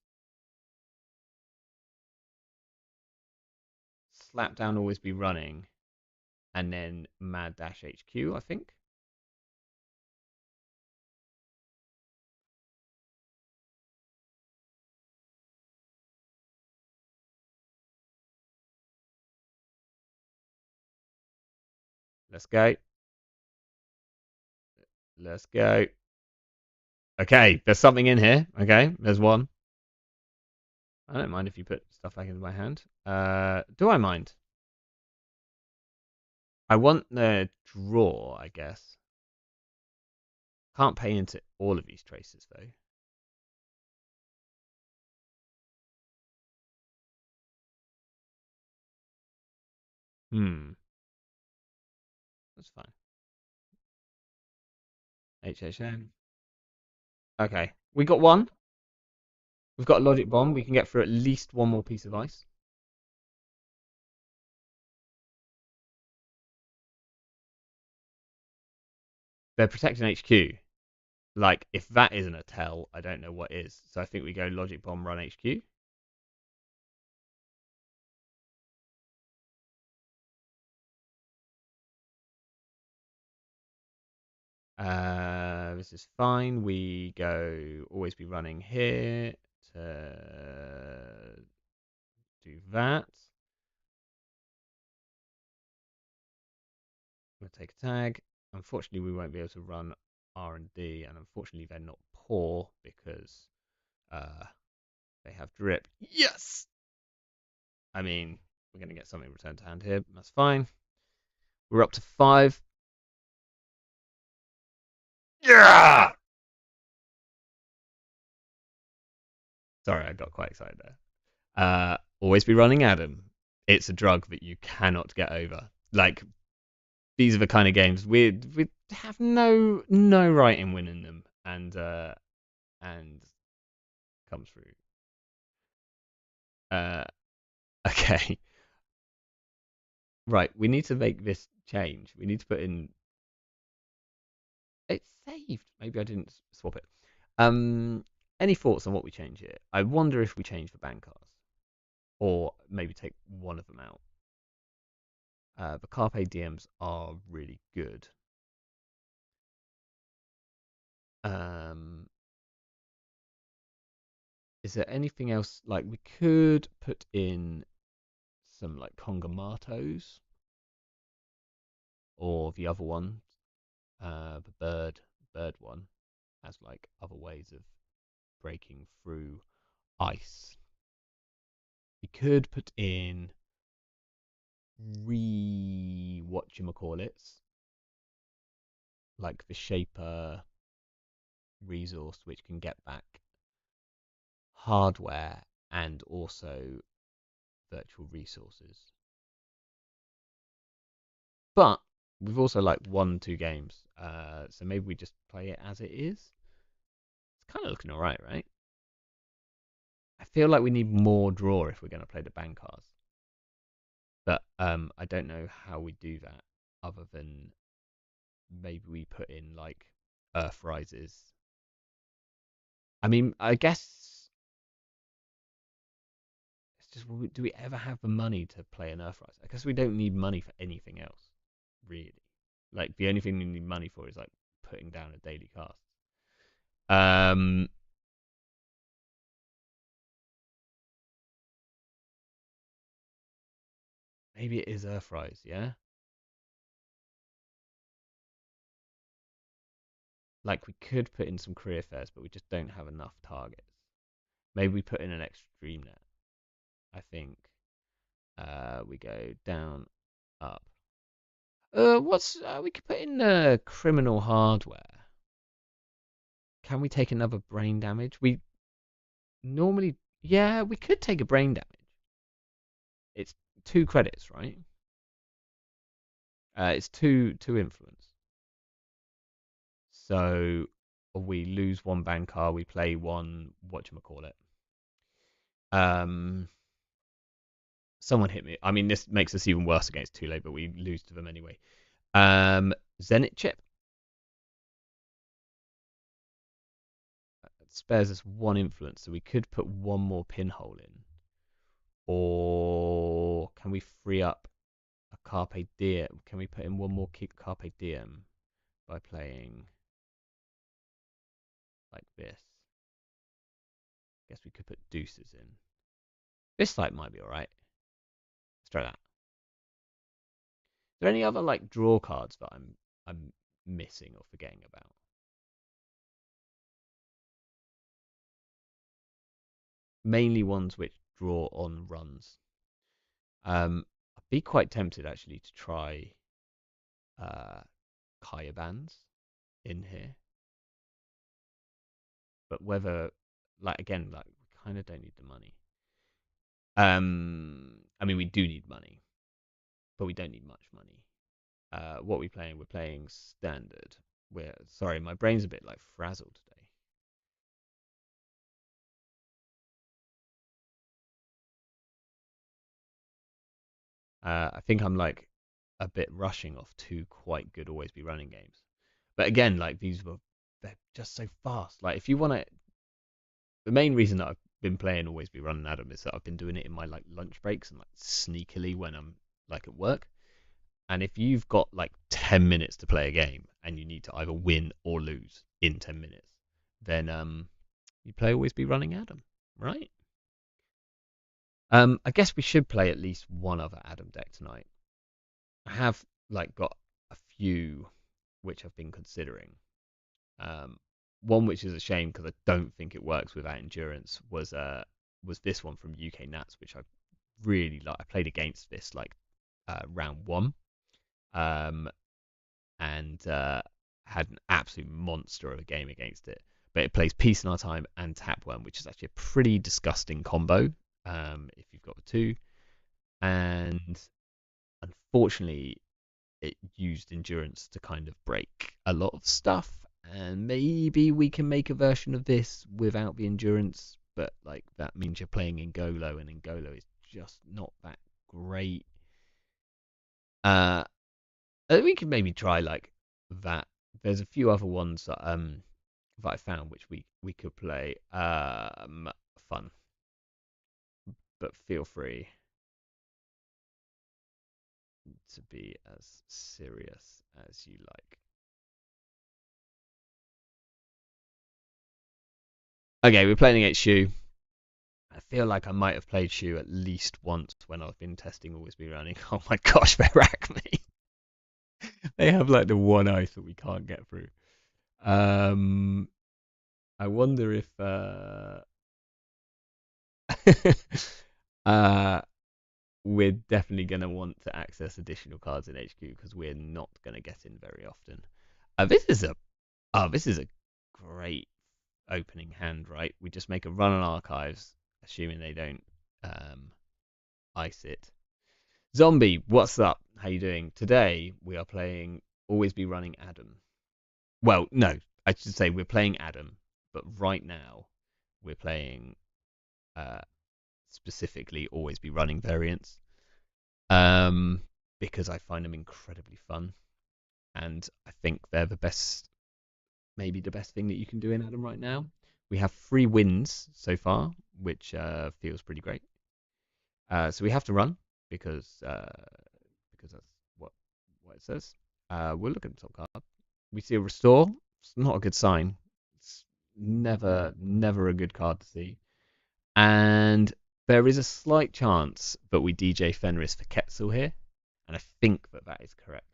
slap down always be running, and then mad dash HQ. I think. Let's go. Let's go. Okay, there's something in here. Okay, there's one. I don't mind if you put stuff back into my hand. Do I mind? I want the draw, I guess. Can't pay into all of these traces though. That's fine. HHN. Okay, we got one. We've got a logic bomb. We can get through at least one more piece of ice. They're protecting HQ. Like, if that isn't a tell, I don't know what is. So I think we go logic bomb, run HQ. This is fine. We go always be running here to do that. I'm gonna take a tag. Unfortunately, we won't be able to run R&D, and unfortunately, they're not poor because they have drip. Yes. I mean, we're gonna get something returned to hand here. That's fine. We're up to 5. Yeah. Sorry, I got quite excited there. Always be running Adam. It's a drug that you cannot get over. Like, these are the kind of games we have no right in winning them, and come through. Okay, right. We need to make this change. We need to put in. It's saved. Maybe I didn't swap it. Any thoughts on what we change here? I wonder if we change the bank cards, or maybe take one of them out. The Carpe Diems are really good. Is there anything else? Like, we could put in some like Congamatos, or the other one, the bird one, as like other ways of breaking through ice. We could put in whatchamacallits, like the Shaper resource, which can get back hardware and also virtual resources. But we've also like won 2 games, so maybe we just play it as it is. It's kind of looking alright, right? I feel like we need more draw if we're going to play the Bankars. But I don't know how we do that other than maybe we put in like Earth Rises. I mean, I guess it's just, do we ever have the money to play an Earthrise? I guess we don't need money for anything else, really. Like, the only thing we need money for is like putting down a daily cast. Um, Maybe it is Earthrise, yeah. Like, we could put in some career fairs, but we just don't have enough targets. Maybe we put in an extreme net. I think we go down, up. What's we could put in criminal hardware. Can we take another brain damage? We normally, yeah, we could take a brain damage. It's 2 credits, right? It's two influence. So we lose one banker, we play one. Whatchamacallit? Um, Someone hit me. I mean, this makes us even worse against Tule, but we lose to them anyway. Zenit chip spares us one influence, so we could put one more pinhole in, or can we free up a Carpe Diem? Can we put in one more Carpe Diem by playing like this? Guess we could put deuces in. This site might be all right. Let's try that. Is there any other like draw cards that I'm missing or forgetting about? Mainly ones which draw on runs. I'd be quite tempted actually to try uh Kaya bands in here, but whether like again like we kind of don't need the money. I mean we do need money, but we don't need much money. What are we playing? We're playing standard. We're sorry, my brain's a bit like frazzled today. I think I'm like a bit rushing off two quite good always be running games. But again, like they're just so fast. Like if you want to, the main reason that I've been playing always be running Adam is that I've been doing it in my like lunch breaks and like sneakily when I'm like at work. And if you've got like 10 minutes to play a game and you need to either win or lose in 10 minutes, then you play always be running Adam, right? I guess we should play at least one other Adam deck tonight. I have like got a few which I've been considering. Um, One which is a shame because I don't think it works without endurance was this one from UK Nats, which I really like. I played against this like round one, um, and had an absolute monster of a game against it. But it plays Peace in Our Time and Tapworm, which is actually a pretty disgusting combo. If you've got the two, and unfortunately, it used endurance to kind of break a lot of stuff. And maybe we can make a version of this without the endurance, but like that means you're playing Ngolo, and Ngolo is just not that great. Uh, we could maybe try like that. There's a few other ones that I found which we could play. Fun, but feel free to be as serious as you like. Okay, we're playing against Shu. I feel like I might have played Shu at least once when I've been testing Always Be Running. Oh my gosh, they rack me. They have like the one ice that we can't get through. Um, I wonder if uh, we're definitely going to want to access additional cards in HQ because we're not going to get in very often. This is a this is a great opening hand, right? We just make a run on archives, assuming they don't um, ice it. Zombie, what's up? How you doing? Today we are playing Always Be Running Adam. Well, no, I should say we're playing Adam, but right now we're playing uh, specifically Always Be Running variants um, because I find them incredibly fun, and I think they're the best, maybe the best thing that you can do in Adam right now. We have 3 wins so far, which feels pretty great. So we have to run because that's what it says. We'll look at the top card. We see a restore. It's not a good sign. It's never a good card to see. And there is a slight chance that we DJ Fenris for Quetzal here, and I think that that is correct.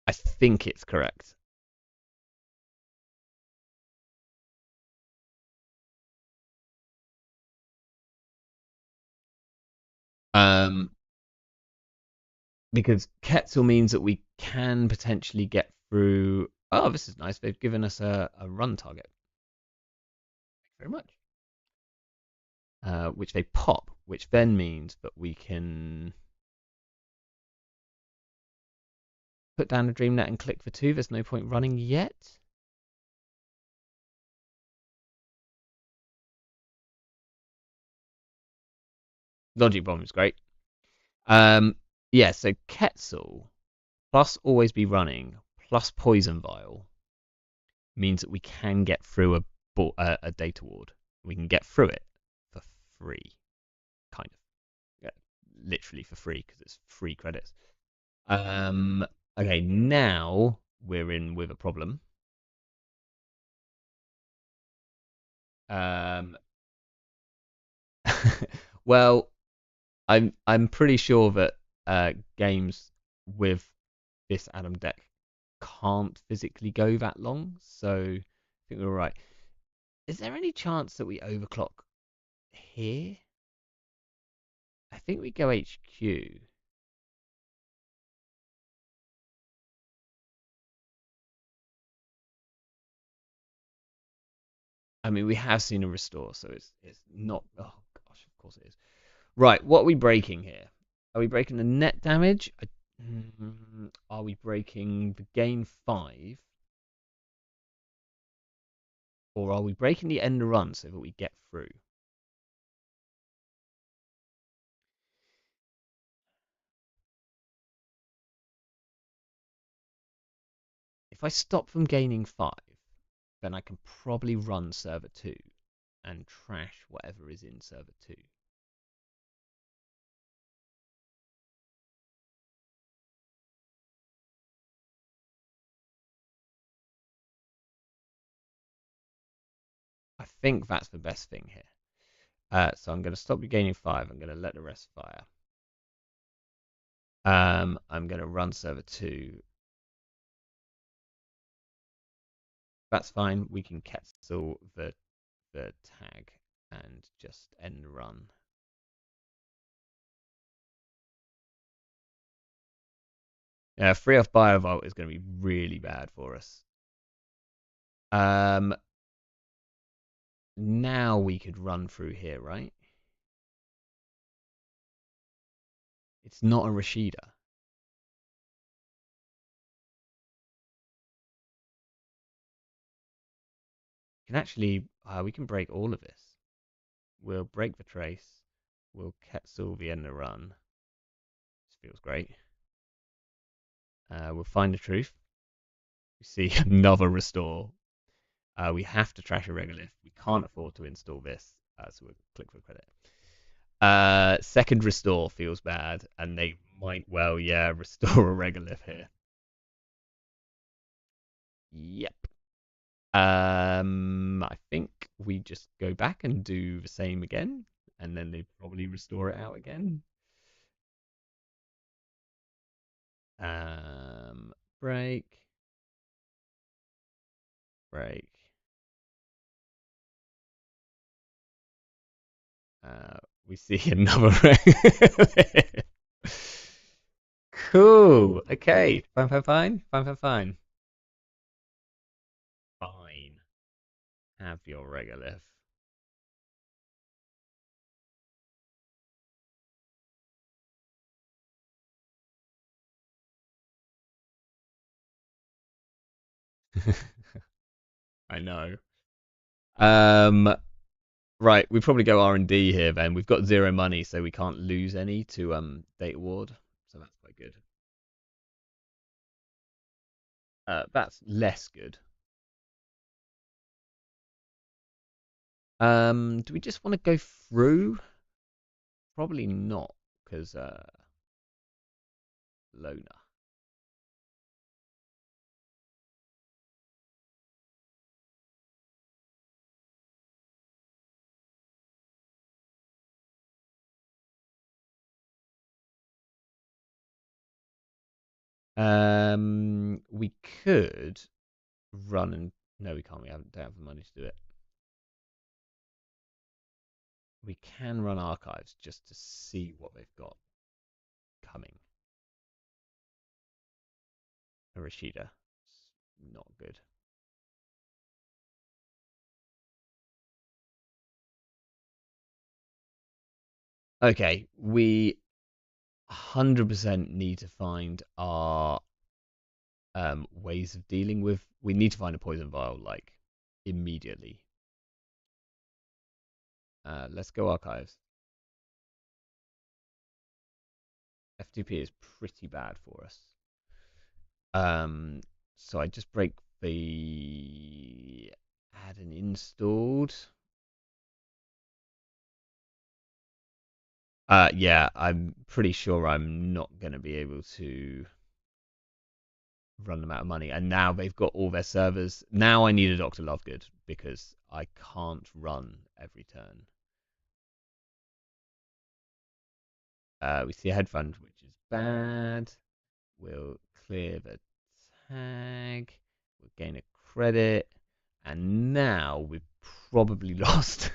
I think it's correct. Um, because Quetzal means that we can potentially get through. Oh, this is nice. They've given us a run target. Thank you very much. Which they pop, which then means that we can put down the DreamNet and click for 2. There's no point running yet. Logic Bomb is great. Yeah, so Quetzal plus always be running plus Poison Vial means that we can get through a data ward. We can get through it for free, kind of. Yeah, literally for free because it's free credits. Okay, now we're in with a problem. Um, well, I'm pretty sure that games with this Adam deck can't physically go that long, so I think we're right. Is there any chance that we overclock here? I think we go HQ. I mean, we have seen a restore, so it's not. Oh gosh, of course it is. Right, what are we breaking here? Are we breaking the net damage? Are we breaking the gain 5? Or are we breaking the end run so that we get through? If I stop from gaining 5, then I can probably run server 2 and trash whatever is in server 2. I think that's the best thing here. So I'm going to stop gaining 5. I'm going to let the rest fire. I'm going to run server 2. That's fine. We can cancel the tag and just end run. Yeah, free off Biovolt is going to be really bad for us. Now we could run through here, right? It's not a Rashida. Can actually, we can break all of this. We'll break the trace. We'll Quetzal the end of run. This feels great. We'll find the truth. We see another restore. We have to trash a regolith. We can't afford to install this, so we'll click for credit. Second restore feels bad, and they might well, yeah, restore a regolith here. Yep. I think we just go back and do the same again, and then they probably restore it out again. Break, break. We see another ring. Cool. Okay. Fine, fine, fine. Fine, fine, fine. Fine. Have your regolith. I know. Right. We probably go R&D here then. We've got 0 money, so we can't lose any to Data Ward. So that's quite good. That's less good. Do we just want to go through? Probably not, because Lona. We could run and no, we can't. We don't have the money to do it. We can run archives just to see what they've got coming. A Rashida, it's not good. Okay, we 100% need to find our ways of dealing with. We need to find a poison vial like immediately. Let's go archives. FTP is pretty bad for us. So I just break the add and installed. Yeah, I'm pretty sure I'm not going to be able to run them out of money. And now they've got all their servers. Now I need a Dr. Lovegood because I can't run every turn. We see a head fund, which is bad. We'll clear the tag. We'll gain a credit. And now we've probably lost.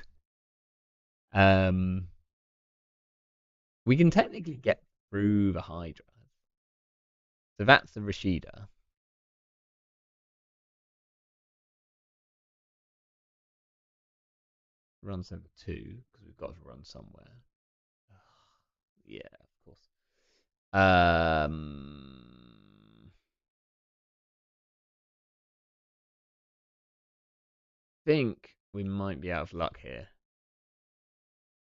We can technically get through the Hydra. So that's the Rashida. Run 7-2 because we've got to run somewhere. Yeah, of course. Think we might be out of luck here.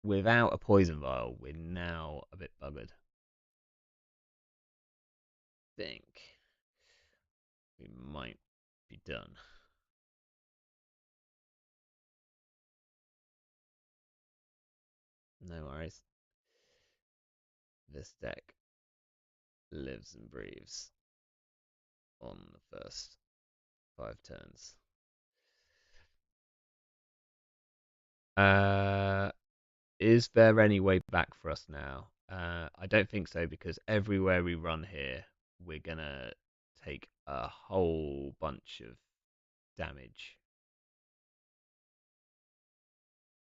Without a poison vial, we're now a bit buggered. Think we might be done. No worries. This deck lives and breathes on the first 5 turns. Is there any way back for us now? I don't think so because everywhere we run here, we're gonna take a whole bunch of damage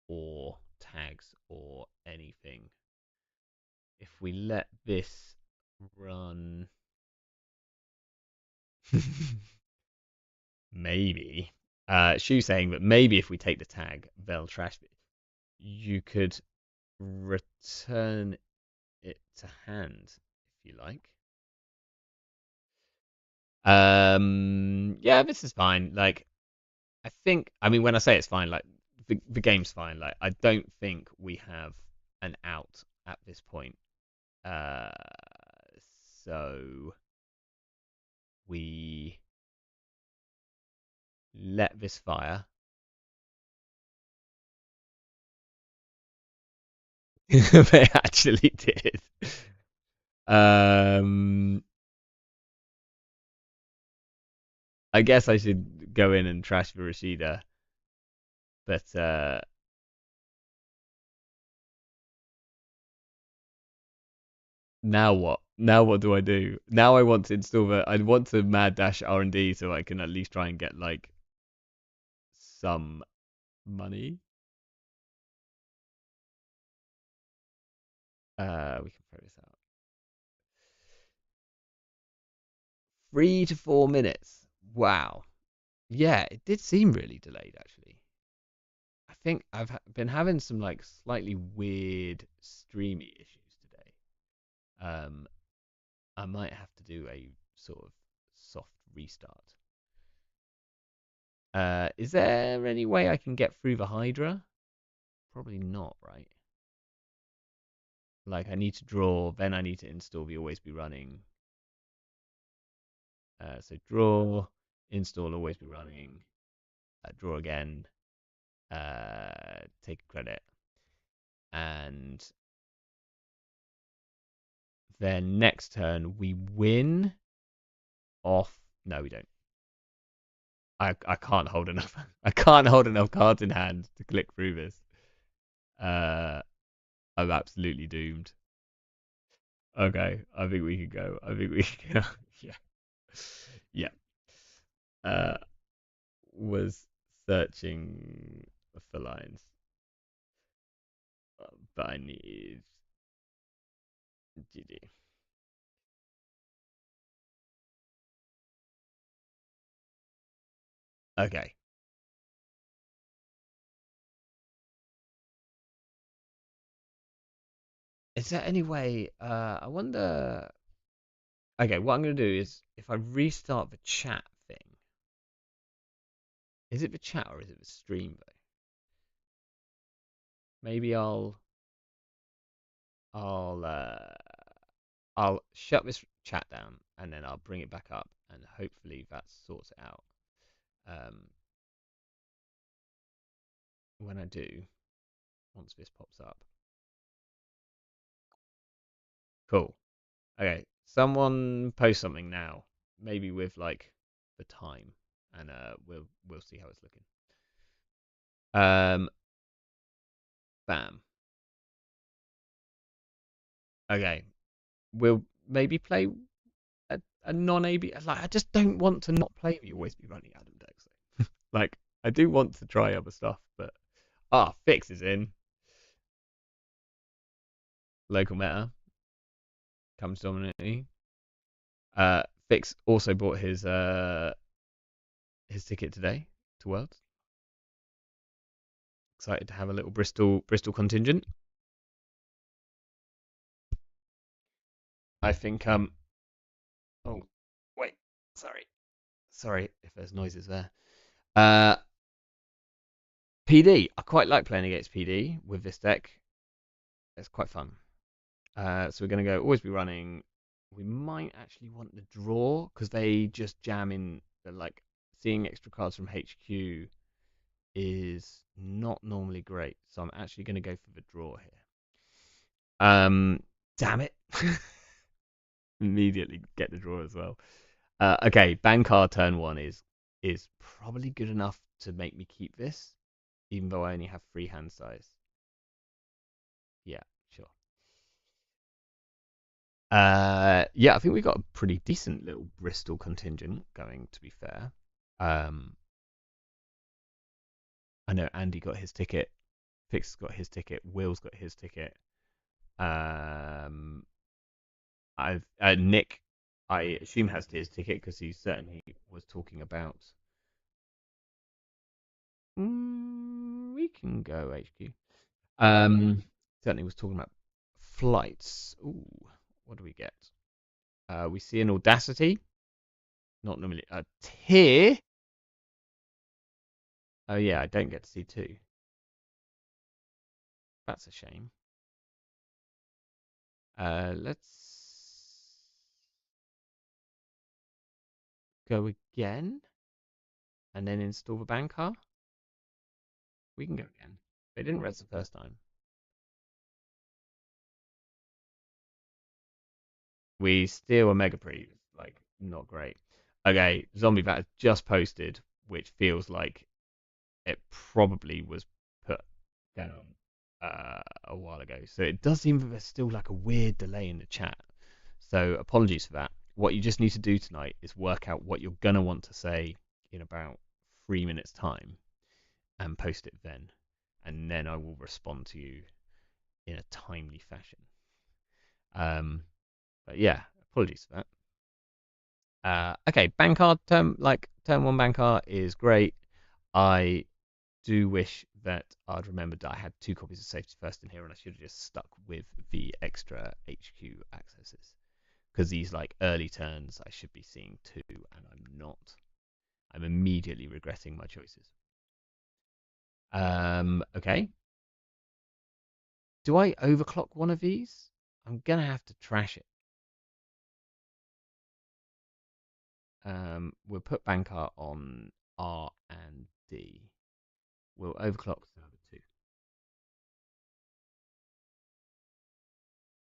or tags or anything. If we let this run, maybe. Shu saying that maybe if we take the tag, they'll trash it. You could return it to hand if you like. Yeah, this is fine. Like, I mean, when I say it's fine, like the game's fine. Like, I don't think we have an out at this point. Uh, so we let this fire. They actually did. Um, I guess I should go in and trash the Rashida, but now what? Now what do I do? Now I want to install the. I want to mad dash R&D so I can at least try and get like some money. We can throw this out. 3 to 4 minutes. Wow. Yeah, it did seem really delayed actually. I think I've been having some like slightly weird streamy issues today. Um, I might have to do a sort of soft restart. Is there any way I can get through the Hydra? Probably not, right? Like I need to draw, then I need to install the always be running. So draw, install always be running, draw again, take a credit, and then next turn we win off. No, we don't. I can't hold enough. I can't hold enough cards in hand to click through this. I'm absolutely doomed. Okay, I think we can go. I think we can go. Yeah, yeah. Uh, was searching for lines, but I need GG. Okay. Is there any way? I wonder. Okay, what I'm going to do is if I restart the chat thing, is it the chat or is it the stream though? Maybe I'll I'll shut this chat down and then I'll bring it back up and hopefully that sorts it out. Um, when I do, once this pops up. Cool. Okay, someone post something now, maybe with like the time, and we'll see how it's looking. Um, bam. Okay, we'll maybe play a non-AB. Like I just don't want to not play the Always Be Running Adam Dex. Like I do want to try other stuff, but Fix is in local meta comes dominantly. Fix also bought his ticket today to Worlds. Excited to have a little Bristol contingent. I think oh wait, sorry if there's noises there. Uh PD. I quite like playing against PD with this deck. It's quite fun. So we're gonna go always be running. We might actually want the draw because they just jam in like seeing extra cards from HQ is not normally great. So I'm actually gonna go for the draw here. Damn it. Immediately get the draw as well. Okay, Bankar turn one is probably good enough to make me keep this, even though I only have free hand size. Yeah, sure. Yeah, I think we got a pretty decent little Bristol contingent going, to be fair. Um, I know Andy got his ticket, Fix got his ticket, Will's got his ticket. Um, I've Nick, I assume has his ticket because he certainly was talking about. We can go HQ. Certainly was talking about flights. Ooh, what do we get? We see an Audacity, not normally a tier. Oh yeah, I don't get to see two. That's a shame. Let's go again and then install the bank car. We can go again. They didn't res the first time. We steal a mega pre, like not great. Okay, Zombie Bat just posted, which feels like it probably was put down a while ago. So it does seem that there's still like a weird delay in the chat. So apologies for that. What you just need to do tonight is work out what you're gonna want to say in about 3 minutes time and post it then. And then I will respond to you in a timely fashion. But yeah, apologies for that. Okay, Bankard turn one Bankard is great. I do wish that I'd remembered that I had 2 copies of Safety First in here, and I should have just stuck with the extra HQ accesses. Because these like early turns, I should be seeing 2, and I'm not. I'm immediately regretting my choices. Okay. Do I overclock one of these? I'm gonna have to trash it. We'll put Bankar on R and D. We'll overclock server 2.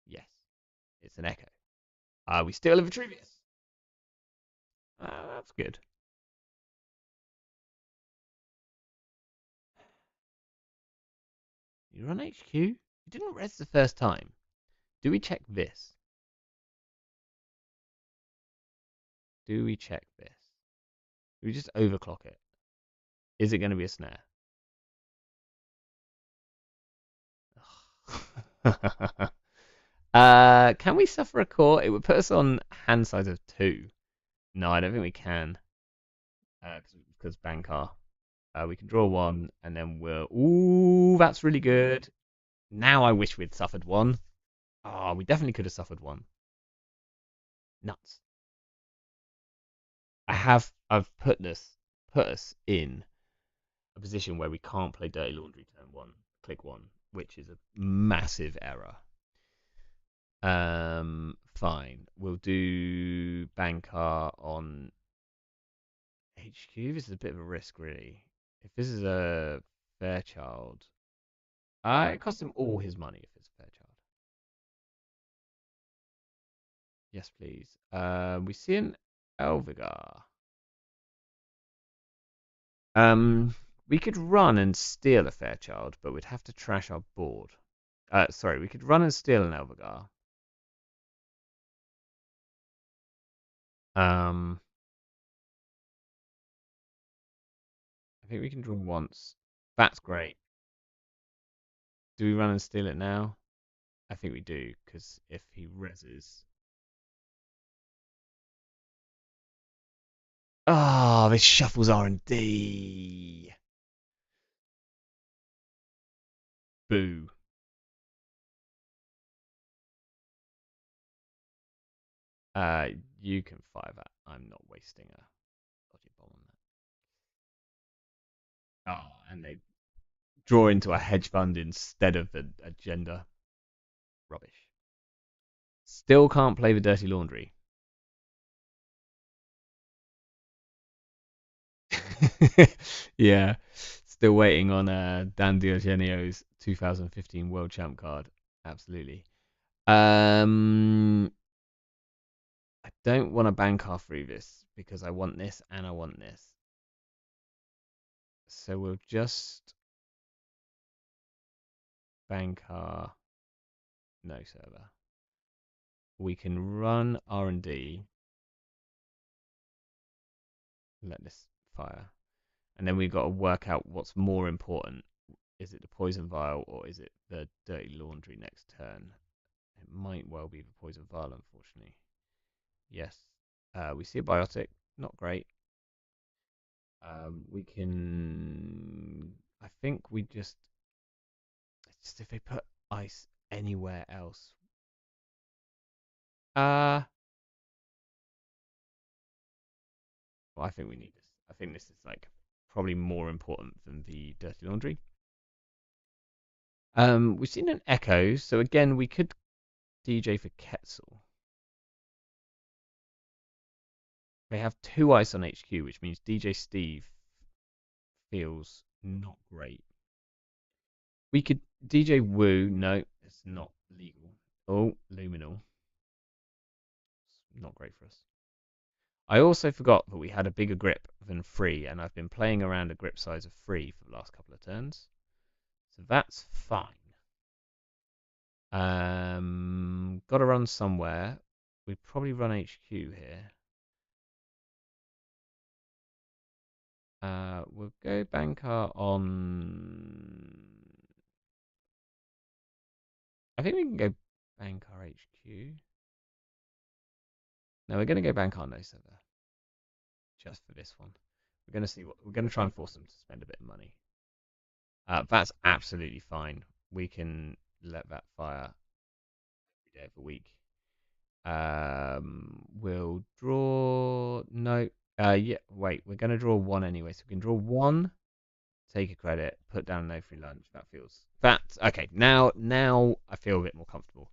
Yes, it's an echo. We still have Vitruvius. That's good. You're on HQ? You didn't res the first time. Do we check this? Do we check this? Do we just overclock it? Is it going to be a snare? Can we suffer a core? It would put us on hand size of 2. No, I don't think we can. Because Bankar. We can draw 1, and then we'll. Ooh, that's really good. Now I wish we'd suffered 1. Oh, we definitely could have suffered 1. Nuts. I've put us in a position where we can't play Dirty Laundry turn one, click one, which is a massive error. Fine. We'll do Bankar on HQ. This is a bit of a risk, really. If this is a Fairchild, it costs him all his money if it's a Fairchild. Yes, please. We see an Elvigar. We could run and steal a Fairchild, but we'd have to trash our board. Sorry, we could run and steal an Elvigar. I think we can draw once. That's great. Do we run and steal it now? I think we do, because if he reses. Ah, this shuffles R&D. Boo. You can fire that. I'm not wasting a dodgy bomb on that. Ah, and they draw into a hedge fund instead of the agenda. Rubbish. Still can't play the dirty laundry. Yeah, still waiting on Dan Diogenio's 2015 World Champ card. Absolutely. Um, I don't want to bank off through this because I want this and I want this. So we'll just bank our no server. We can run R&D. Let this fire. And then we've got to work out what's more important. Is it the poison vial or is it the dirty laundry next turn? It might well be the poison vial, unfortunately. Yes. We see a biotic. Not great. We can. I think we just. It's just if they put ice anywhere else. Uh, well, I think we need this. I think this is like probably more important than the dirty laundry. We've seen an echo, so again we could DJ for Quetzal. They have two ice on HQ, which means DJ Steve feels not great. We could DJ Wu. No, it's not legal. Oh, Luminal. It's not great for us. I also forgot that we had a bigger grip than 3, and I've been playing around a grip size of 3 for the last couple of turns. So that's fine. Got to run somewhere. We'd probably run HQ here. We'll go Bankar on. I think we can go Bankar HQ. No, we're going to go Bankar no server. Just for this one. We're going to see what. We're going to try and force them to spend a bit of money. That's absolutely fine. We can let that fire every day of the week. We'll draw. No. Yeah. Wait. We're gonna draw one anyway, so we can draw one. Take a credit. Put down no free lunch. That feels. That's okay. Now I feel a bit more comfortable.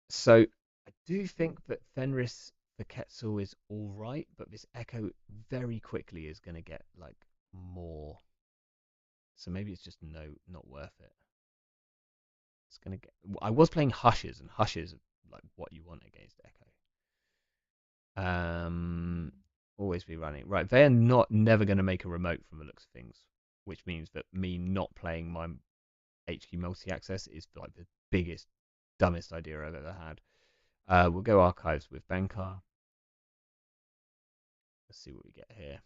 So I do think that Fenris for Quetzal is all right, but this Echo very quickly is gonna get like more. So maybe it's just not worth it. It's gonna get. I was playing Hushes, and Hushes are like what you want against Echo. Always be running. Right, they are not never going to make a remote from the looks of things, which means that me not playing my HQ multi-access is like the biggest, dumbest idea I've ever had. We'll go archives with Bankar. Let's see what we get here.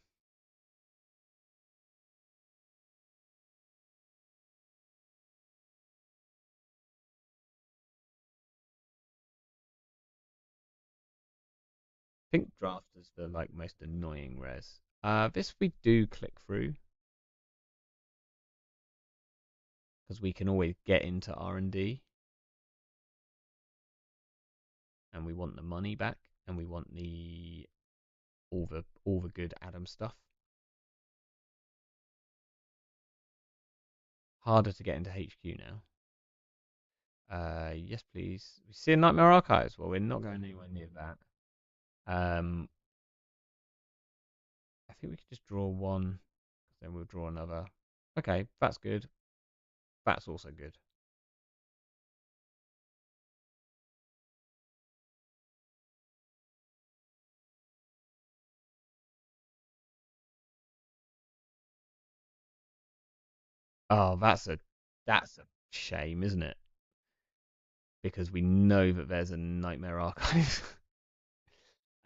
I think draft is the like most annoying res. This we do click through because we can always get into R&D and we want the money back. and we want the all the good Adam stuff. Harder to get into HQ now. Yes, please. We see a Nightmare Archives. Well, we're not going anywhere near that. I think we could just draw one, then we'll draw another. Okay, that's good. That's also good. Oh, that's a shame, isn't it? Because we know that there's a Nightmare Archive.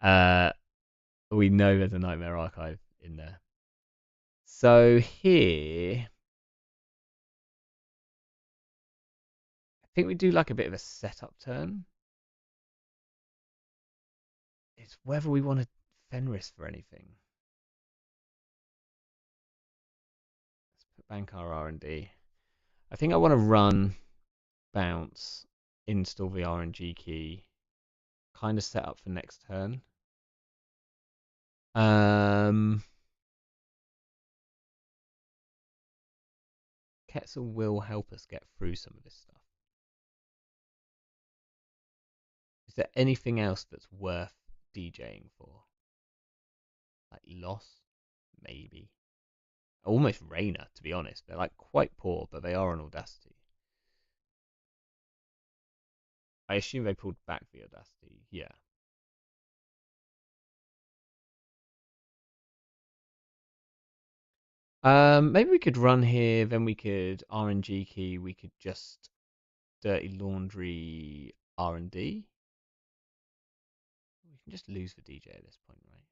uh, we know there's a Nightmare Archive in there. So here, I think we do like a bit of a setup turn. It's whether we want to Fenris for anything. Let's put bank our R&D. I think I want to run, bounce, install the RNG key, kind of set up for next turn. Quetzal will help us get through some of this stuff. Is there anything else that's worth DJing for? Like Loss? Maybe. Almost Rayna, to be honest. They're like quite poor, but they are on Audacity. I assume they pulled back the Audacity. Yeah. Maybe we could run here, then we could RNG key, we could just Dirty Laundry R&D. We can just lose the DJ at this point, right?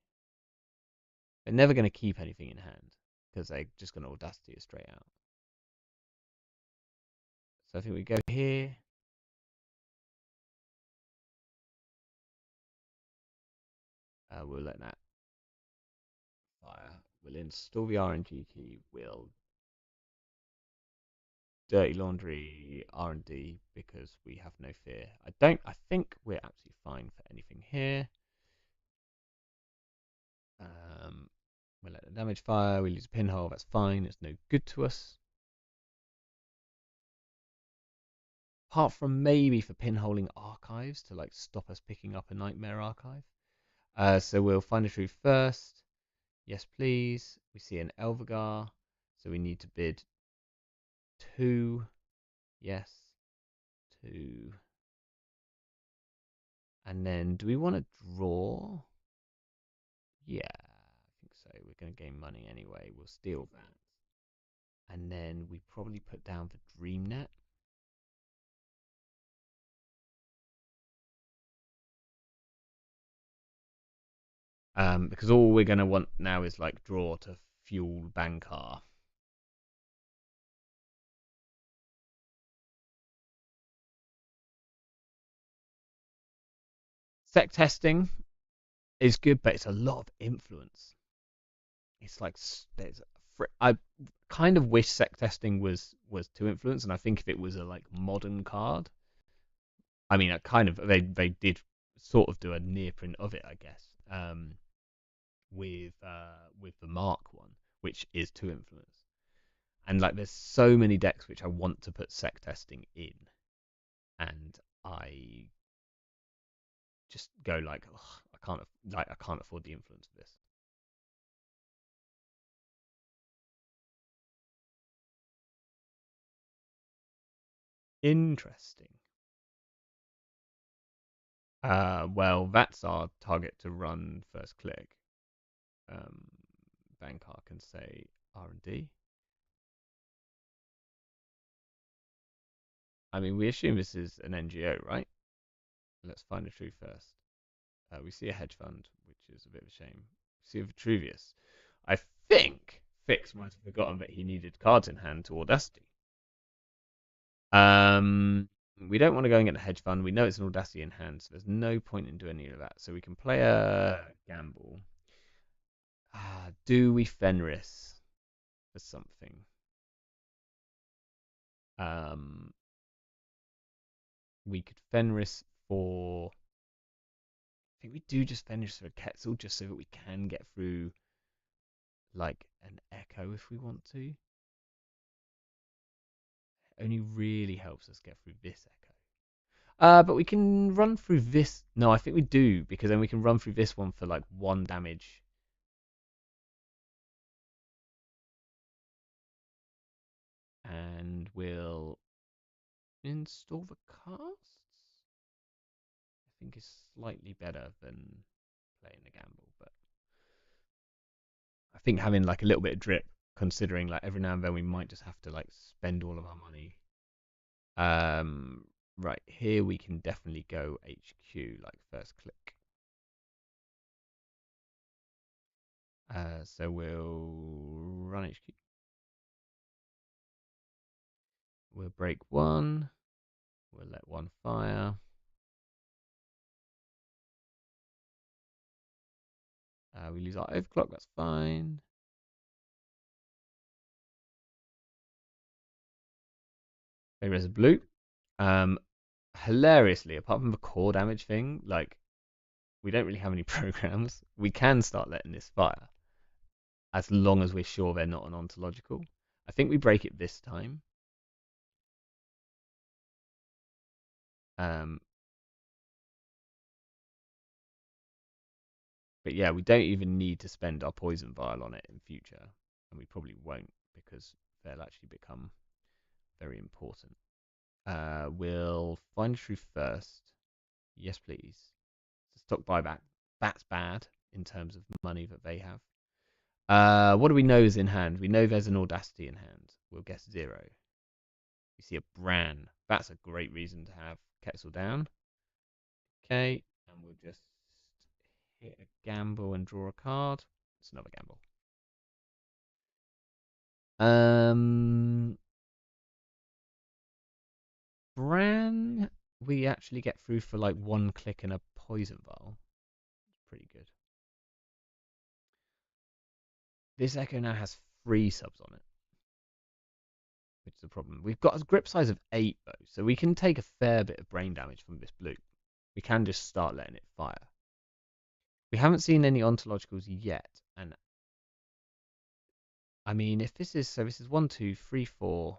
They're never going to keep anything in hand because they're just going to Audacity it straight out. So I think we go here. We'll let that fire. We'll install the RNG key. We'll Dirty Laundry R&D because we have no fear. I think we're absolutely fine for anything here. We'll let the damage fire. We lose a pinhole. That's fine. It's no good to us. Apart from maybe for pinholing archives to like stop us picking up a Nightmare Archive. So we'll find a truth first. Yes, please. We see an Elvigar. So we need to bid 2. Yes. 2. And then do we want to draw? Yeah, I think so. We're going to gain money anyway. We'll steal that. And then we probably put down for DreamNet. Because all we're going to want now is like draw to fuel Bankar. Sec testing is good, but it's a lot of influence. It's like I kind of wish sec testing was to influence, and I think if it was a like modern card, I mean, they did sort of do a near print of it, I guess, with the Mark one, which is to influence, and like there's so many decks which I want to put sec testing in, and I just go like, I can't afford the influence of this. Interesting. Well, that's our target to run first click. Um, Bankar can say R&D. I mean, we assume this is an NGO, right? Let's find a true first. We see a hedge fund, which is a bit of a shame. We see a Vitruvius. I think Fix might have forgotten that he needed cards in hand to Audacity. We don't want to go and get the hedge fund. We know it's an Audacity in hand, so there's no point in doing any of that. So we can play a gamble. Do we Fenris for something? Um, we could Fenris for think we do just finish for a Quetzal just so that we can get through like an Echo if we want to. It only really helps us get through this Echo. But we can run through this. No, I think we do because then we can run through this one for like 1 damage. And we'll install the casts. I think is slightly better than playing the gamble, but I think having like a little bit of drip, considering like every now and then we might just have to like spend all of our money. Right here we can definitely go HQ like first click. So we'll run HQ. We'll break one. We'll let one fire. We lose our overclock. That's fine. There's a blue. Hilariously, apart from the core damage thing, like we don't really have any programs. We can start letting this fire as long as we're sure they're not an ontological. I think we break it this time. Um, but yeah, we don't even need to spend our poison vial on it in future, and we probably won't because they'll actually become very important. We'll find a truth first. Yes, please. Stock buyback. That's bad in terms of money that they have. What do we know is in hand? We know there's an audacity in hand. We'll guess 0. We see a Bran. That's a great reason to have Quetzal down. Okay, and we'll just hit a gamble and draw a card. It's another gamble. Bran, we actually get through for like 1 click and a poison vial. It's pretty good. This Echo now has 3 subs on it, which is a problem. We've got a grip size of 8 though, so we can take a fair bit of brain damage from this blue. We can just start letting it fire. We haven't seen any ontologicals yet, and I mean, if this is so, this is 1, 2, 3, 4,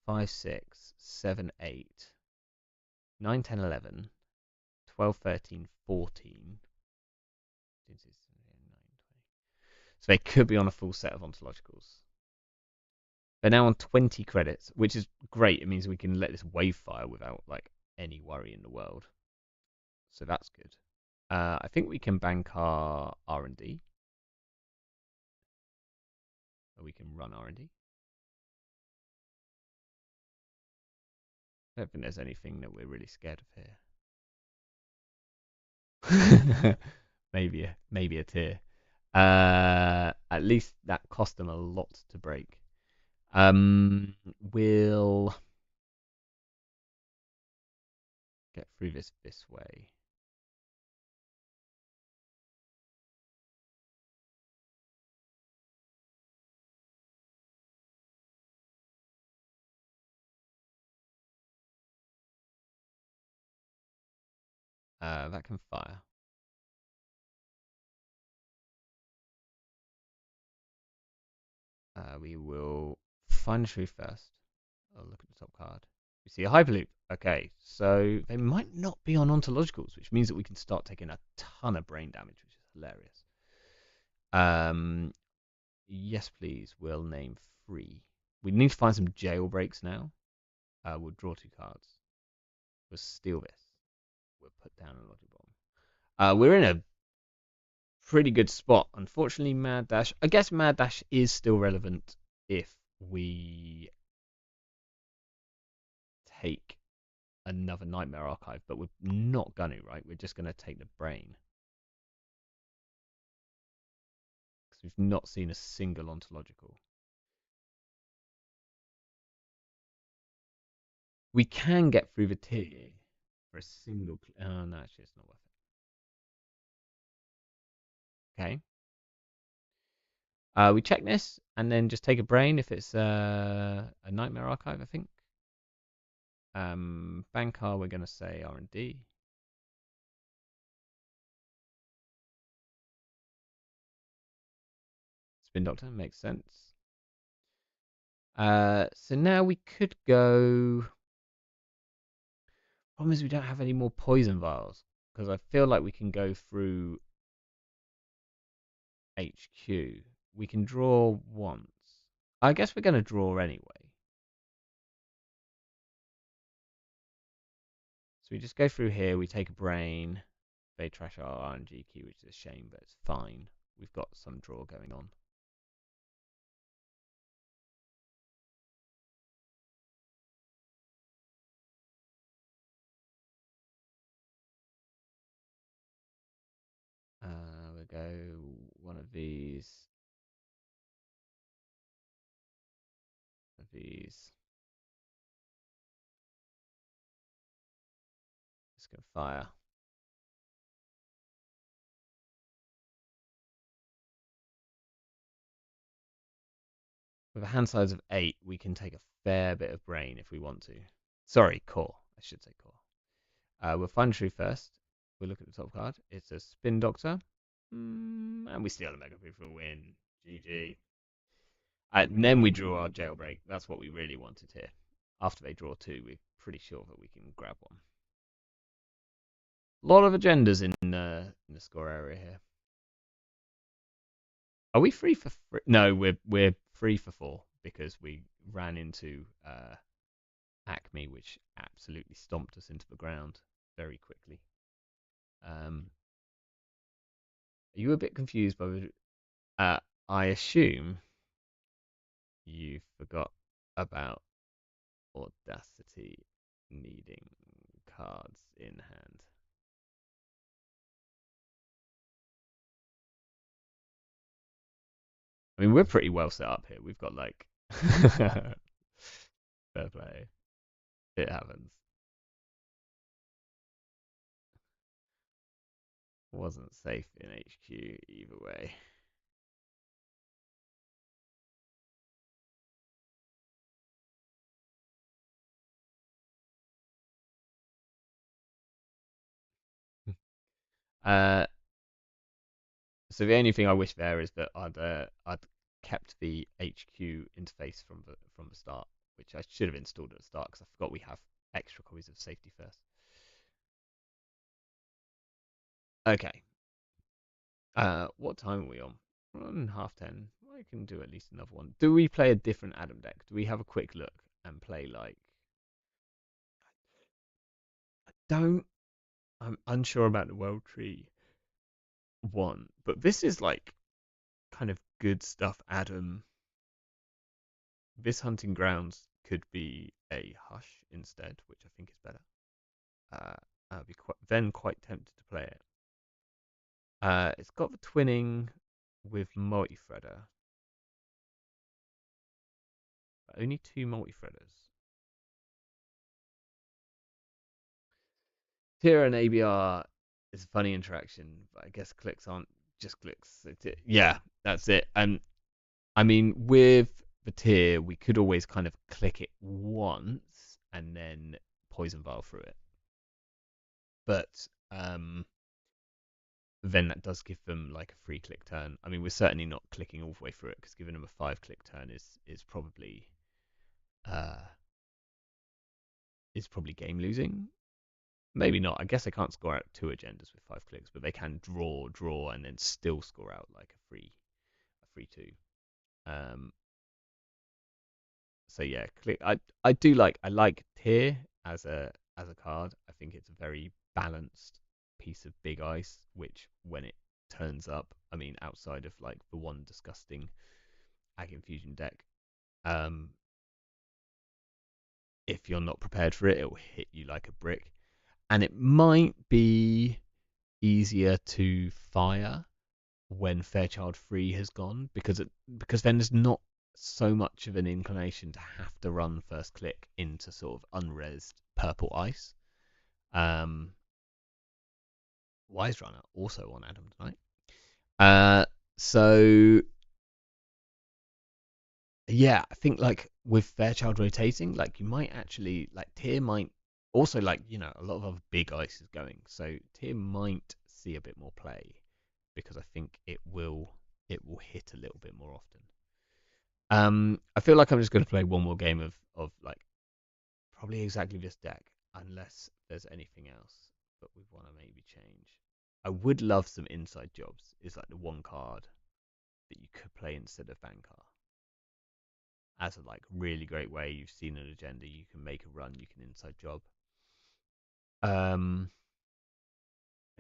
5, 6, 7, 8, 9, 10, 11, 12, 13, 14. So they could be on a full set of ontologicals. They're now on 20 credits, which is great. It means we can let this wave fire without like any worry in the world. So that's good. I think we can bank our R&D. We can run R&D. I don't think there's anything that we're really scared of here. maybe a tier. At least that cost them a lot to break. We'll get through this way. That can fire. We will find a tree first. I'll look at the top card. We see a Hyperloop. Okay, so they might not be on ontologicals, which means that we can start taking a ton of brain damage, which is hilarious. Yes, please. We'll name 3. We need to find some jailbreaks now. We'll draw 2 cards. We'll steal this. We'll put down a logic bomb. We're in a pretty good spot. Unfortunately, Mad Dash. I guess Mad Dash is still relevant if we take another Nightmare Archive, but we're not gonna, right? We're just gonna take the brain. Because we've not seen a single ontological. We can get through the tier for a single. Oh, no, actually, it's not worth it. Okay. We check this and then just take a brain if it's a Nightmare Archive, I think. Bankar, we're going to say R&D. Spin Doctor makes sense. So now we could go. Problem is we don't have any more poison vials because I feel like we can go through HQ. We can draw once. I guess we're going to draw anyway. So we just go through here. We take a brain. They trash our RNG key, which is a shame, but it's fine. We've got some draw going on. We'll go one of these. Of these. Just gonna fire. With a hand size of 8, we can take a fair bit of brain if we want to. Sorry, core. I should say core. We'll find true first. We'll look at the top card. It's a Spin Doctor. And we steal a Mega Boo for a win. GG. And then we draw our Jailbreak. That's what we really wanted here. After they draw 2, we're pretty sure that we can grab one. A lot of agendas in the score area here. Are we free for free? No, we're free for 4 because we ran into Acme, which absolutely stomped us into the ground very quickly. Are you a bit confused by the? I assume you forgot about Audacity needing cards in hand. I mean, we're pretty well set up here. We've got like fair play. It happens. Wasn't safe in HQ either way. So the only thing I wish there is that I'd kept the HQ interface from the start, which I should have installed at the start because I forgot we have extra copies of Safety First. Okay. What time are we on? We're on 10:30. I can do at least another one. Do we play a different Adam deck? Do we have a quick look and play like? I don't. I'm unsure about the World Tree one, but this is like kind of good stuff, Adam. This Hunting Grounds could be a Hush instead, which I think is better. I'd be quite tempted to play it. It's got the twinning with multi-threader. Only 2 multi-threaders. Tira and ABR is a funny interaction, but I guess clicks aren't just clicks. Yeah, that's it. And I mean, with the tier, we could always kind of click it once and then poison vial through it. But then that does give them like a 3-click turn. I mean, we're certainly not clicking all the way through it because giving them a 5-click turn is probably game losing. Maybe not. I guess they can't score out 2 agendas with 5 clicks, but they can draw, and then still score out like a free 2. So yeah, click. I like Tier as a card. I think it's a very balanced piece of big ice, which when it turns up, I mean, outside of like the one disgusting Ag Infusion deck, if you're not prepared for it, it will hit you like a brick. And it might be easier to fire when Fairchild 3 has gone because then there's not so much of an inclination to have to run first click into sort of unresed purple ice. Wise Runner also on Adam tonight. So yeah, I think like with Fairchild rotating, like you might actually like Tier might also like a lot of other big ice is going, so Tier might see a bit more play because I think it will it will hit a little bit more often. I feel like I'm just going to play one more game of like probably exactly this deck, unless there's anything else that we want to maybe change. I would love some inside jobs. Is like the one card that you could play instead of Bankar as a like really great way. You've seen an agenda, you can make a run, you can inside job. I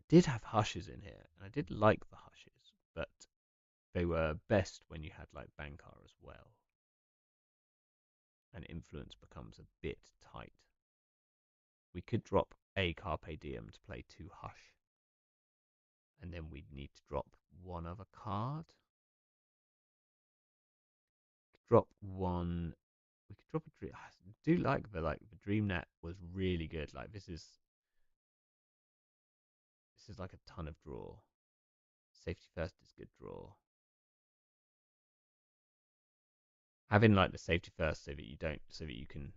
did have hushes in here, and I did like the hushes, but they were best when you had like Bankar as well, and influence becomes a bit tight. We could drop a Carpe Diem to play 2 hush, and then we'd need to drop one other card. Drop one. We could drop a dream. I do like the Dream Net was really good. Like this is like a ton of draw. Safety first is good draw. Having like the safety first so that you can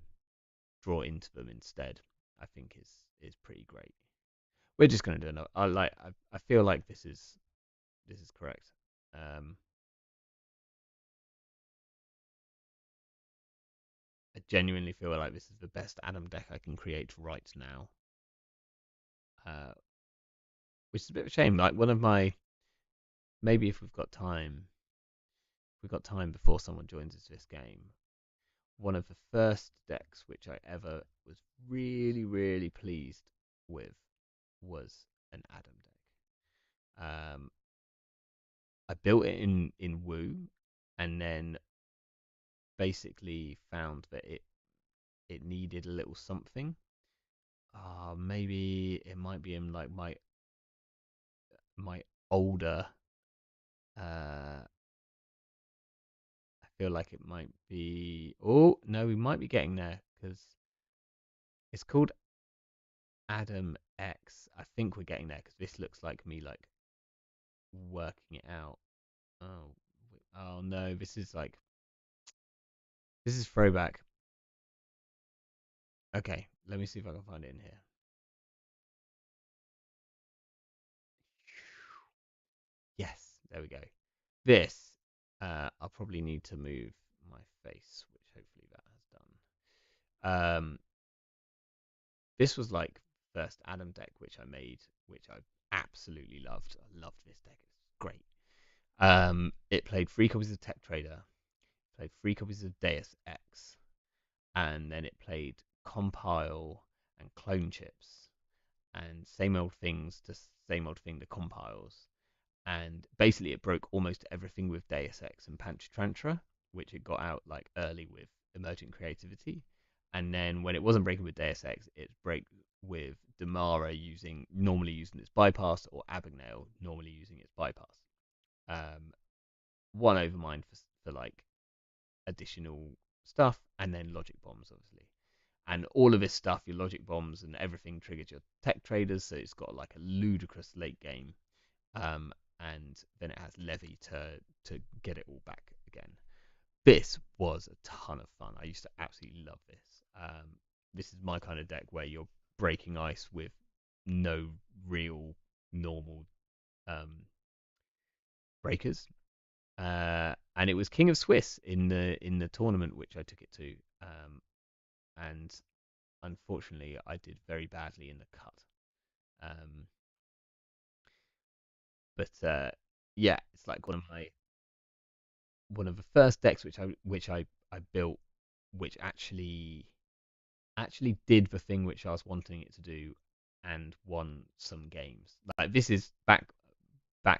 draw into them instead, I think is pretty great. We're just gonna do another. I feel like this is correct. Um, I genuinely feel like this is the best Adam deck I can create right now. Uh, which is a bit of a shame. Like one of my maybe if we've got time before someone joins us this game, one of the first decks which I ever was really, really pleased with was an Adam deck. I built it in Woo, and then basically found that it needed a little something. Maybe it might be in like my older. I feel like it might be. Oh no, we might be getting there because it's called Adam X. I think we're getting there because this looks like me like working it out. Oh, oh no, this is throwback. Okay, let me see if I can find it in here. Yes, there we go. This, I'll probably need to move my face, which hopefully that has done. This was like first Adam deck which I made, which I absolutely loved. I loved this deck. It's great. It played 3 copies of Tech Trader, played 3 copies of Deus Ex, and then it played Compile and Clone Chips, and same old things to same old thing to compiles. And basically, it broke almost everything with Deus Ex and Pancha, which it got out like early with Emergent Creativity. And then when it wasn't breaking with Deus Ex, it broke with Damara normally using its bypass, or Abagnale normally using its bypass. Um, one Overmind for like additional stuff, and then Logic Bombs, obviously. And all of this stuff, your Logic Bombs and everything triggered your Tech Traders, so it's got like a ludicrous late game. And then it has Levy to get it all back again. This was a ton of fun. I used to absolutely love this. This is my kind of deck where you're breaking ice with no real normal um, breakers. And it was King of Swiss in the tournament which I took it to. And unfortunately, I did very badly in the cut. Um, but yeah, it's like one of the first decks which I built, which actually did the thing which I was wanting it to do, and won some games. Like this is back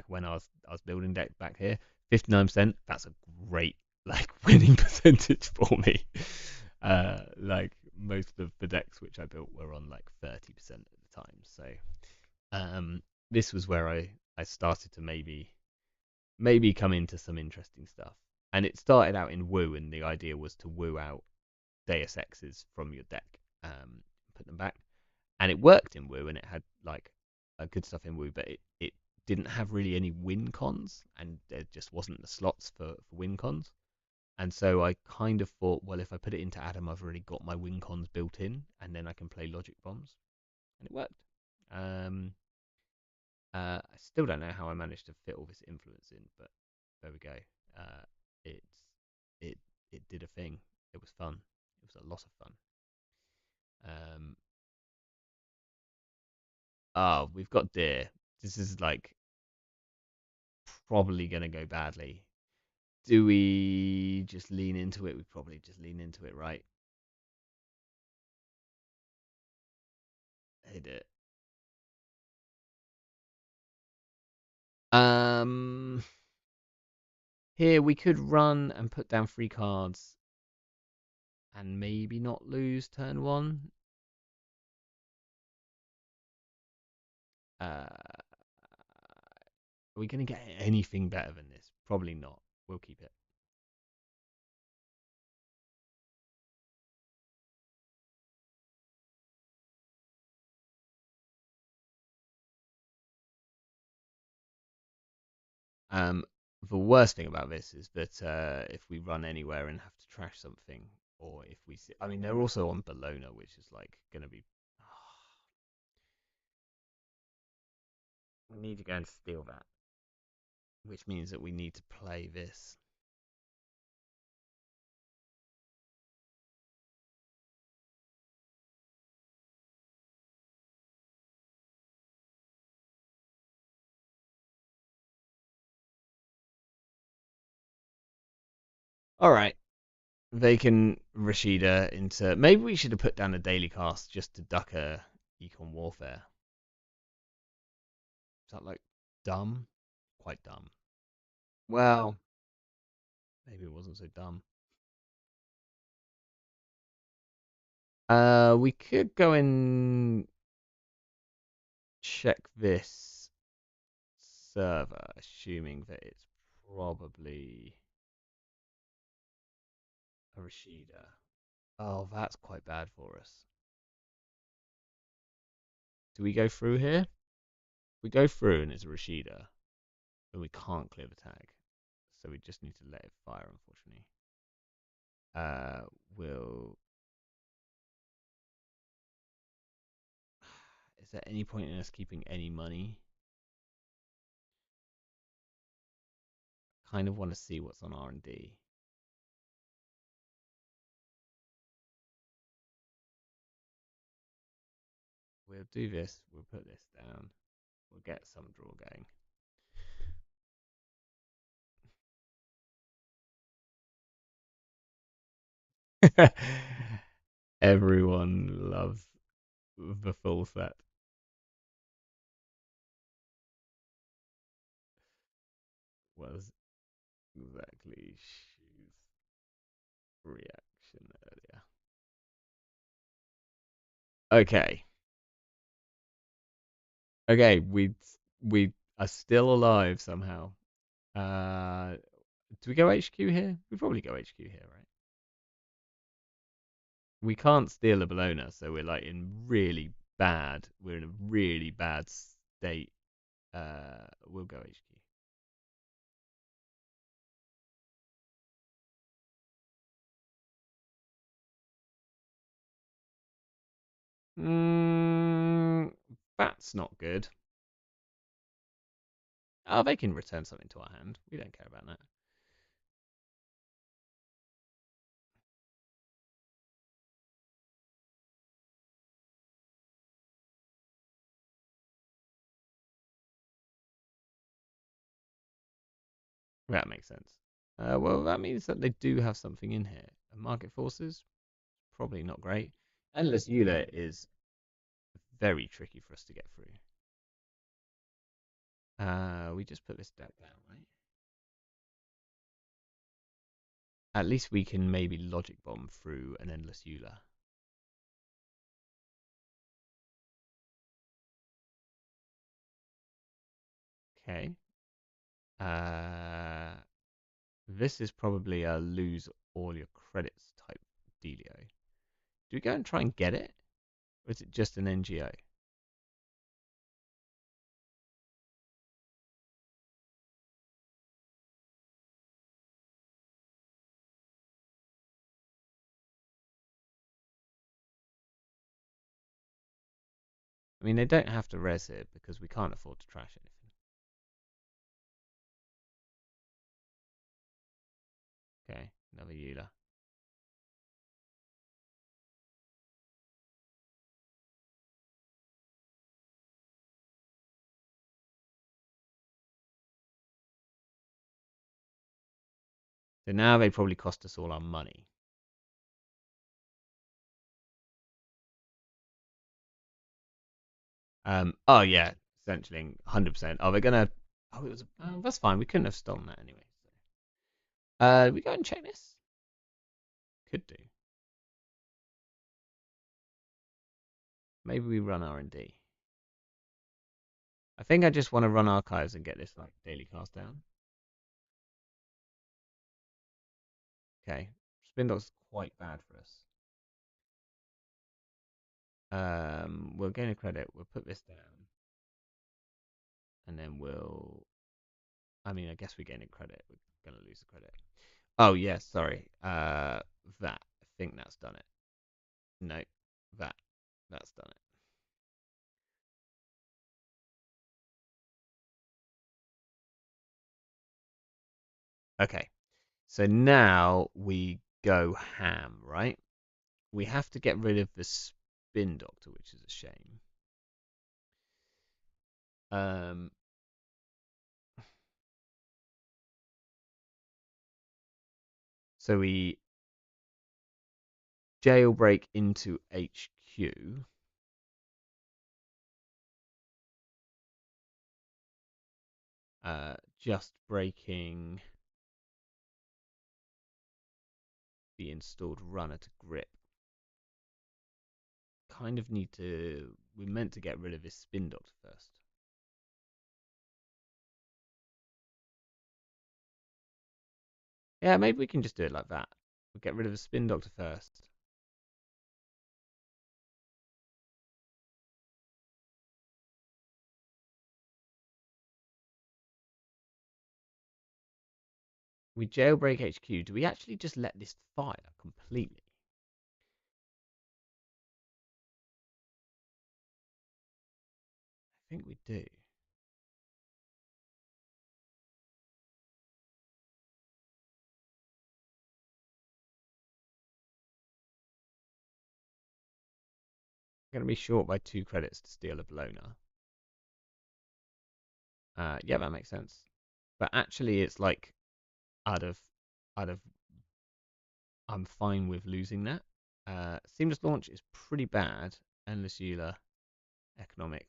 when I was building deck back here. 59%. That's a great like winning percentage for me. Like most of the decks which I built were on like 30% at the time. So this was where I started to maybe come into some interesting stuff. And it started out in Woo, and the idea was to woo out Deus Exes from your deck, put them back. And it worked in Woo, and it had like good stuff in Woo, but it didn't have really any win cons, and there just wasn't the slots for win cons. And so I kind of thought, well, if I put it into Adam, I've already got my win cons built in, and then I can play Logic Bombs, and it worked. I still don't know how I managed to fit all this influence in, but There we go. It's it it did a thing. It was fun. It was a lot of fun. Um, we've got deer. This is like probably gonna go badly. Do we just lean into it? We probably just lean into it, right? Hit it. Um, Here we could run and put down 3 cards and maybe not lose turn one. Are we going to get anything better than this? Probably not. We'll keep it. Um, the worst thing about this is that if we run anywhere and have to trash something, or if we see, I mean, they're also on Bologna, which is like going to be. We need to go and steal that, which means that we need to play this. All right, they can Rashida into. Maybe we should have put down a daily cast just to duck a Econ Warfare. Is that like dumb? Quite dumb. Well, maybe it wasn't so dumb. We could go and check this server, assuming that it's probably a Rashida. Oh, that's quite bad for us. Do we go through here? We go through and it's a Rashida, then we can't clear the tag. So we just need to let it fire, unfortunately. Uh, will. Is there any point in us keeping any money? Kind of want to see what's on R&D. We'll do this. We'll put this down. We'll get some draw going. Everyone loves the full set. Was exactly Shu's reaction earlier. Okay. Okay, we are still alive somehow. Uh, do we go HQ here? We probably go HQ here, right? We can't steal a Bologna, so we're like in really bad. We're in a really bad state. We'll go HQ. That's not good. Oh, they can return something to our hand. We don't care about that. That makes sense. Well, that means that they do have something in here. And market forces, probably not great. Endless Euler is very tricky for us to get through. We just put this deck down, right? At least we can maybe logic bomb through an Endless Euler. Okay. Uh, this is probably a lose all your credits type dealio. Do we go and try and get it? Or is it just an NGO? I mean, they don't have to res it because we can't afford to trash anything. Okay, another Euler. So now they probably cost us all our money. Oh yeah, essentially 100%. Oh, they're gonna. Oh, it was. That's fine. We couldn't have stolen that anyway. We go and check this. Could do. Maybe we run R&D. I think I just want to run archives and get this like daily cast down. Okay, Spindoc's quite bad for us. We'll gain a credit. We'll put this down, and then we'll. I mean, I guess we gain a credit. We're gonna lose a credit. Oh yes, sorry. That. I think that's done it. No, that. That's done it. Okay. So now we go ham, right? We have to get rid of the spin doctor, which is a shame. Um, so we jailbreak into HQ. Just breaking the installed runner to grip. Kind of need to. We're meant to get rid of this spin doctor first. Yeah, maybe we can just do it like that. We'll get rid of the spin doctor first. We jailbreak HQ. Do we actually just let this fire completely? I think we do. We're going to be short by 2 credits to steal a Bologna. Yeah, that makes sense. But actually, it's like out of, out of, I'm fine with losing that. Seamless launch is pretty bad. Endless Euler, economic,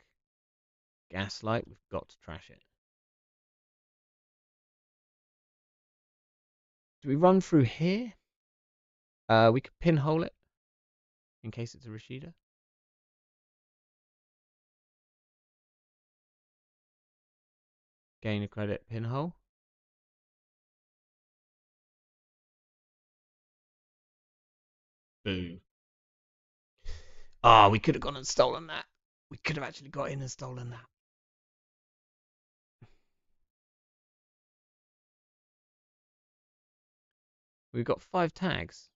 gaslight. We've got to trash it. Do we run through here? We could pinhole it in case it's a Rashida. Gain a credit pinhole. Boo. Oh, we could have gone and stolen that. We could have actually got in and stolen that. We've got 5 tags.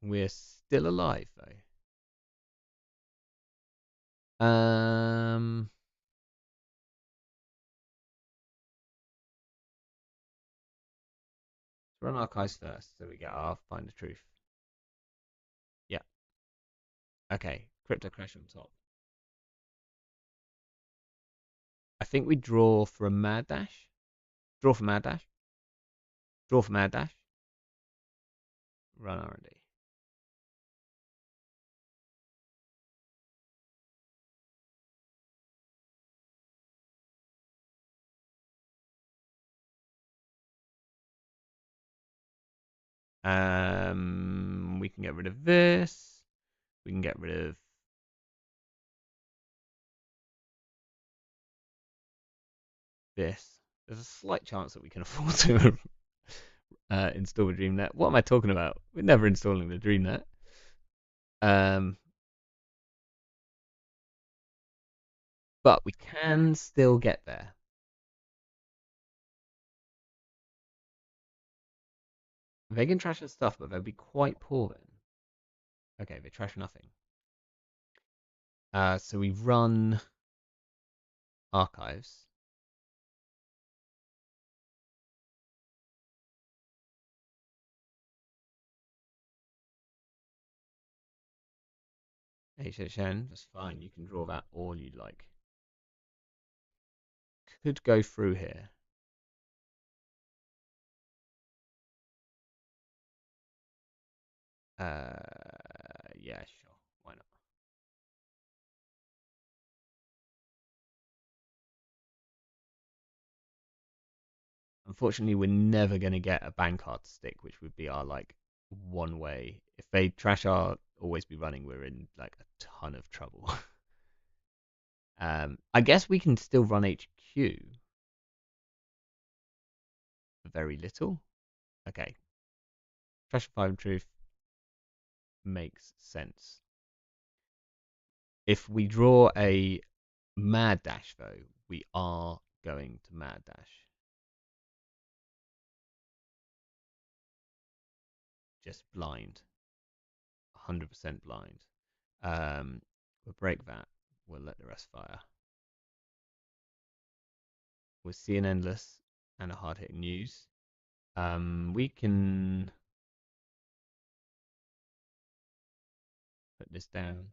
We're still alive though. Run archives first, so we get our find the truth. Yeah. Okay. Crypto crash on top. I think we draw for a mad dash. Draw for mad dash. Draw for mad dash. Run R&D. We can get rid of this. We can get rid of this. There's a slight chance that we can afford to install the DreamNet. What am I talking about? We're never installing the DreamNet. Um, but we can still get there. They can trash our stuff, but they'll be quite poor then. Okay, they trash nothing. So we run archives. HHN, that's fine. You can draw that all you like. Could go through here. Yeah, sure. Why not? Unfortunately, we're never going to get a Bankart stick, which would be our like one way. If they trash our always be running, we're in like a ton of trouble. I guess we can still run HQ for very little. Okay, trash of five and truth makes sense. If we draw a mad dash, though, we are going to mad dash. Just blind, 100% blind. We'll break that. We'll let the rest fire. We'll see an endless and a hard hitting news. We can put this down.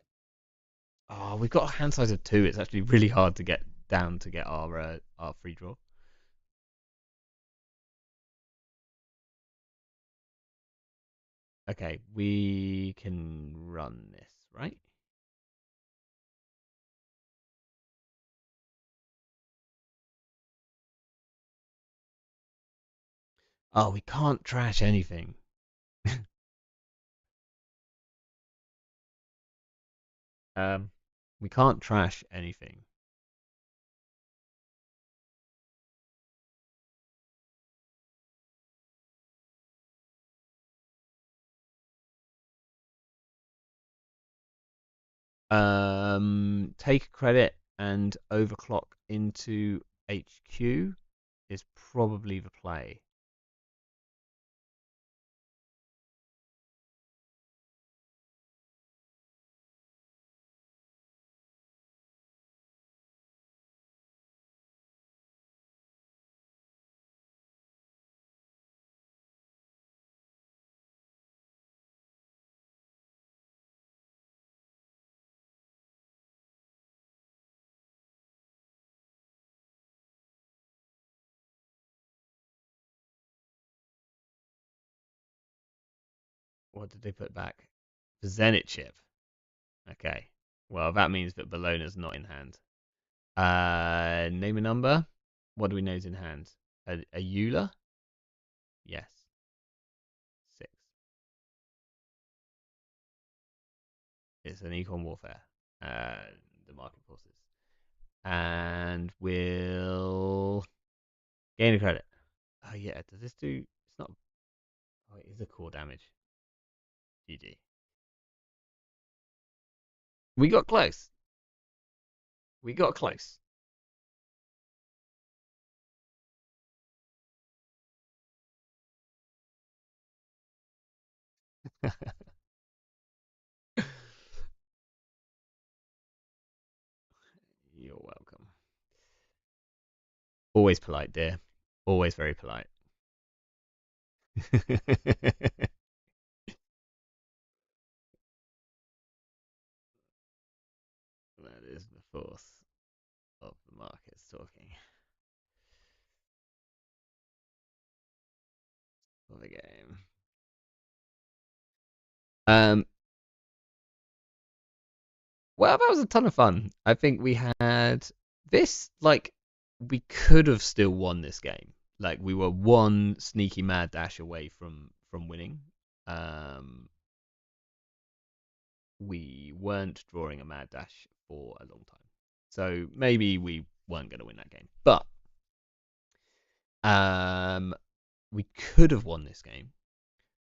Oh, we've got a hand size of 2. It's actually really hard to get down to get our free draw. Okay, we can run this, right? Oh, we can't trash anything. Um, we can't trash anything. Take credit and overclock into HQ is probably the play. What did they put back? The Zenit chip. Okay. Well, that means that Bologna's not in hand. Name a number. What do we know is in hand? A Euler? Yes. 6. It's an Econ Warfare. The market forces. And we'll gain a credit. Oh yeah, does this do? It's not. Oh, it is a core damage. GG. We got close. We got close. You're welcome. Always polite, dear. Always very polite. That is the force of the markets talking for the game. Um, well, that was a ton of fun. I think we had this, like, we could have still won this game. Like, we were one sneaky mad dash away from winning. Um, we weren't drawing a mad dash for a long time, so maybe we weren't going to win that game. But um, we could have won this game.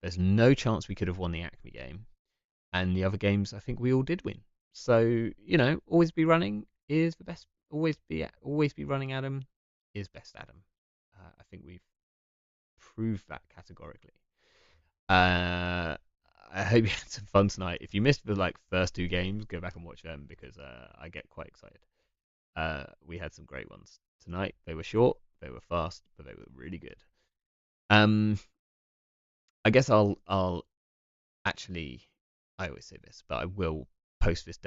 There's no chance we could have won the Acme game, and the other games I think we all did win. So always be running is the best. Always be running Adam is best Adam. I think we've proved that categorically. Uh, I hope you had some fun tonight. If you missed the first 2 games, go back and watch them because I get quite excited. We had some great ones tonight. They were short, they were fast, but they were really good. Um, I guess I'll actually. I always say this, but I will post this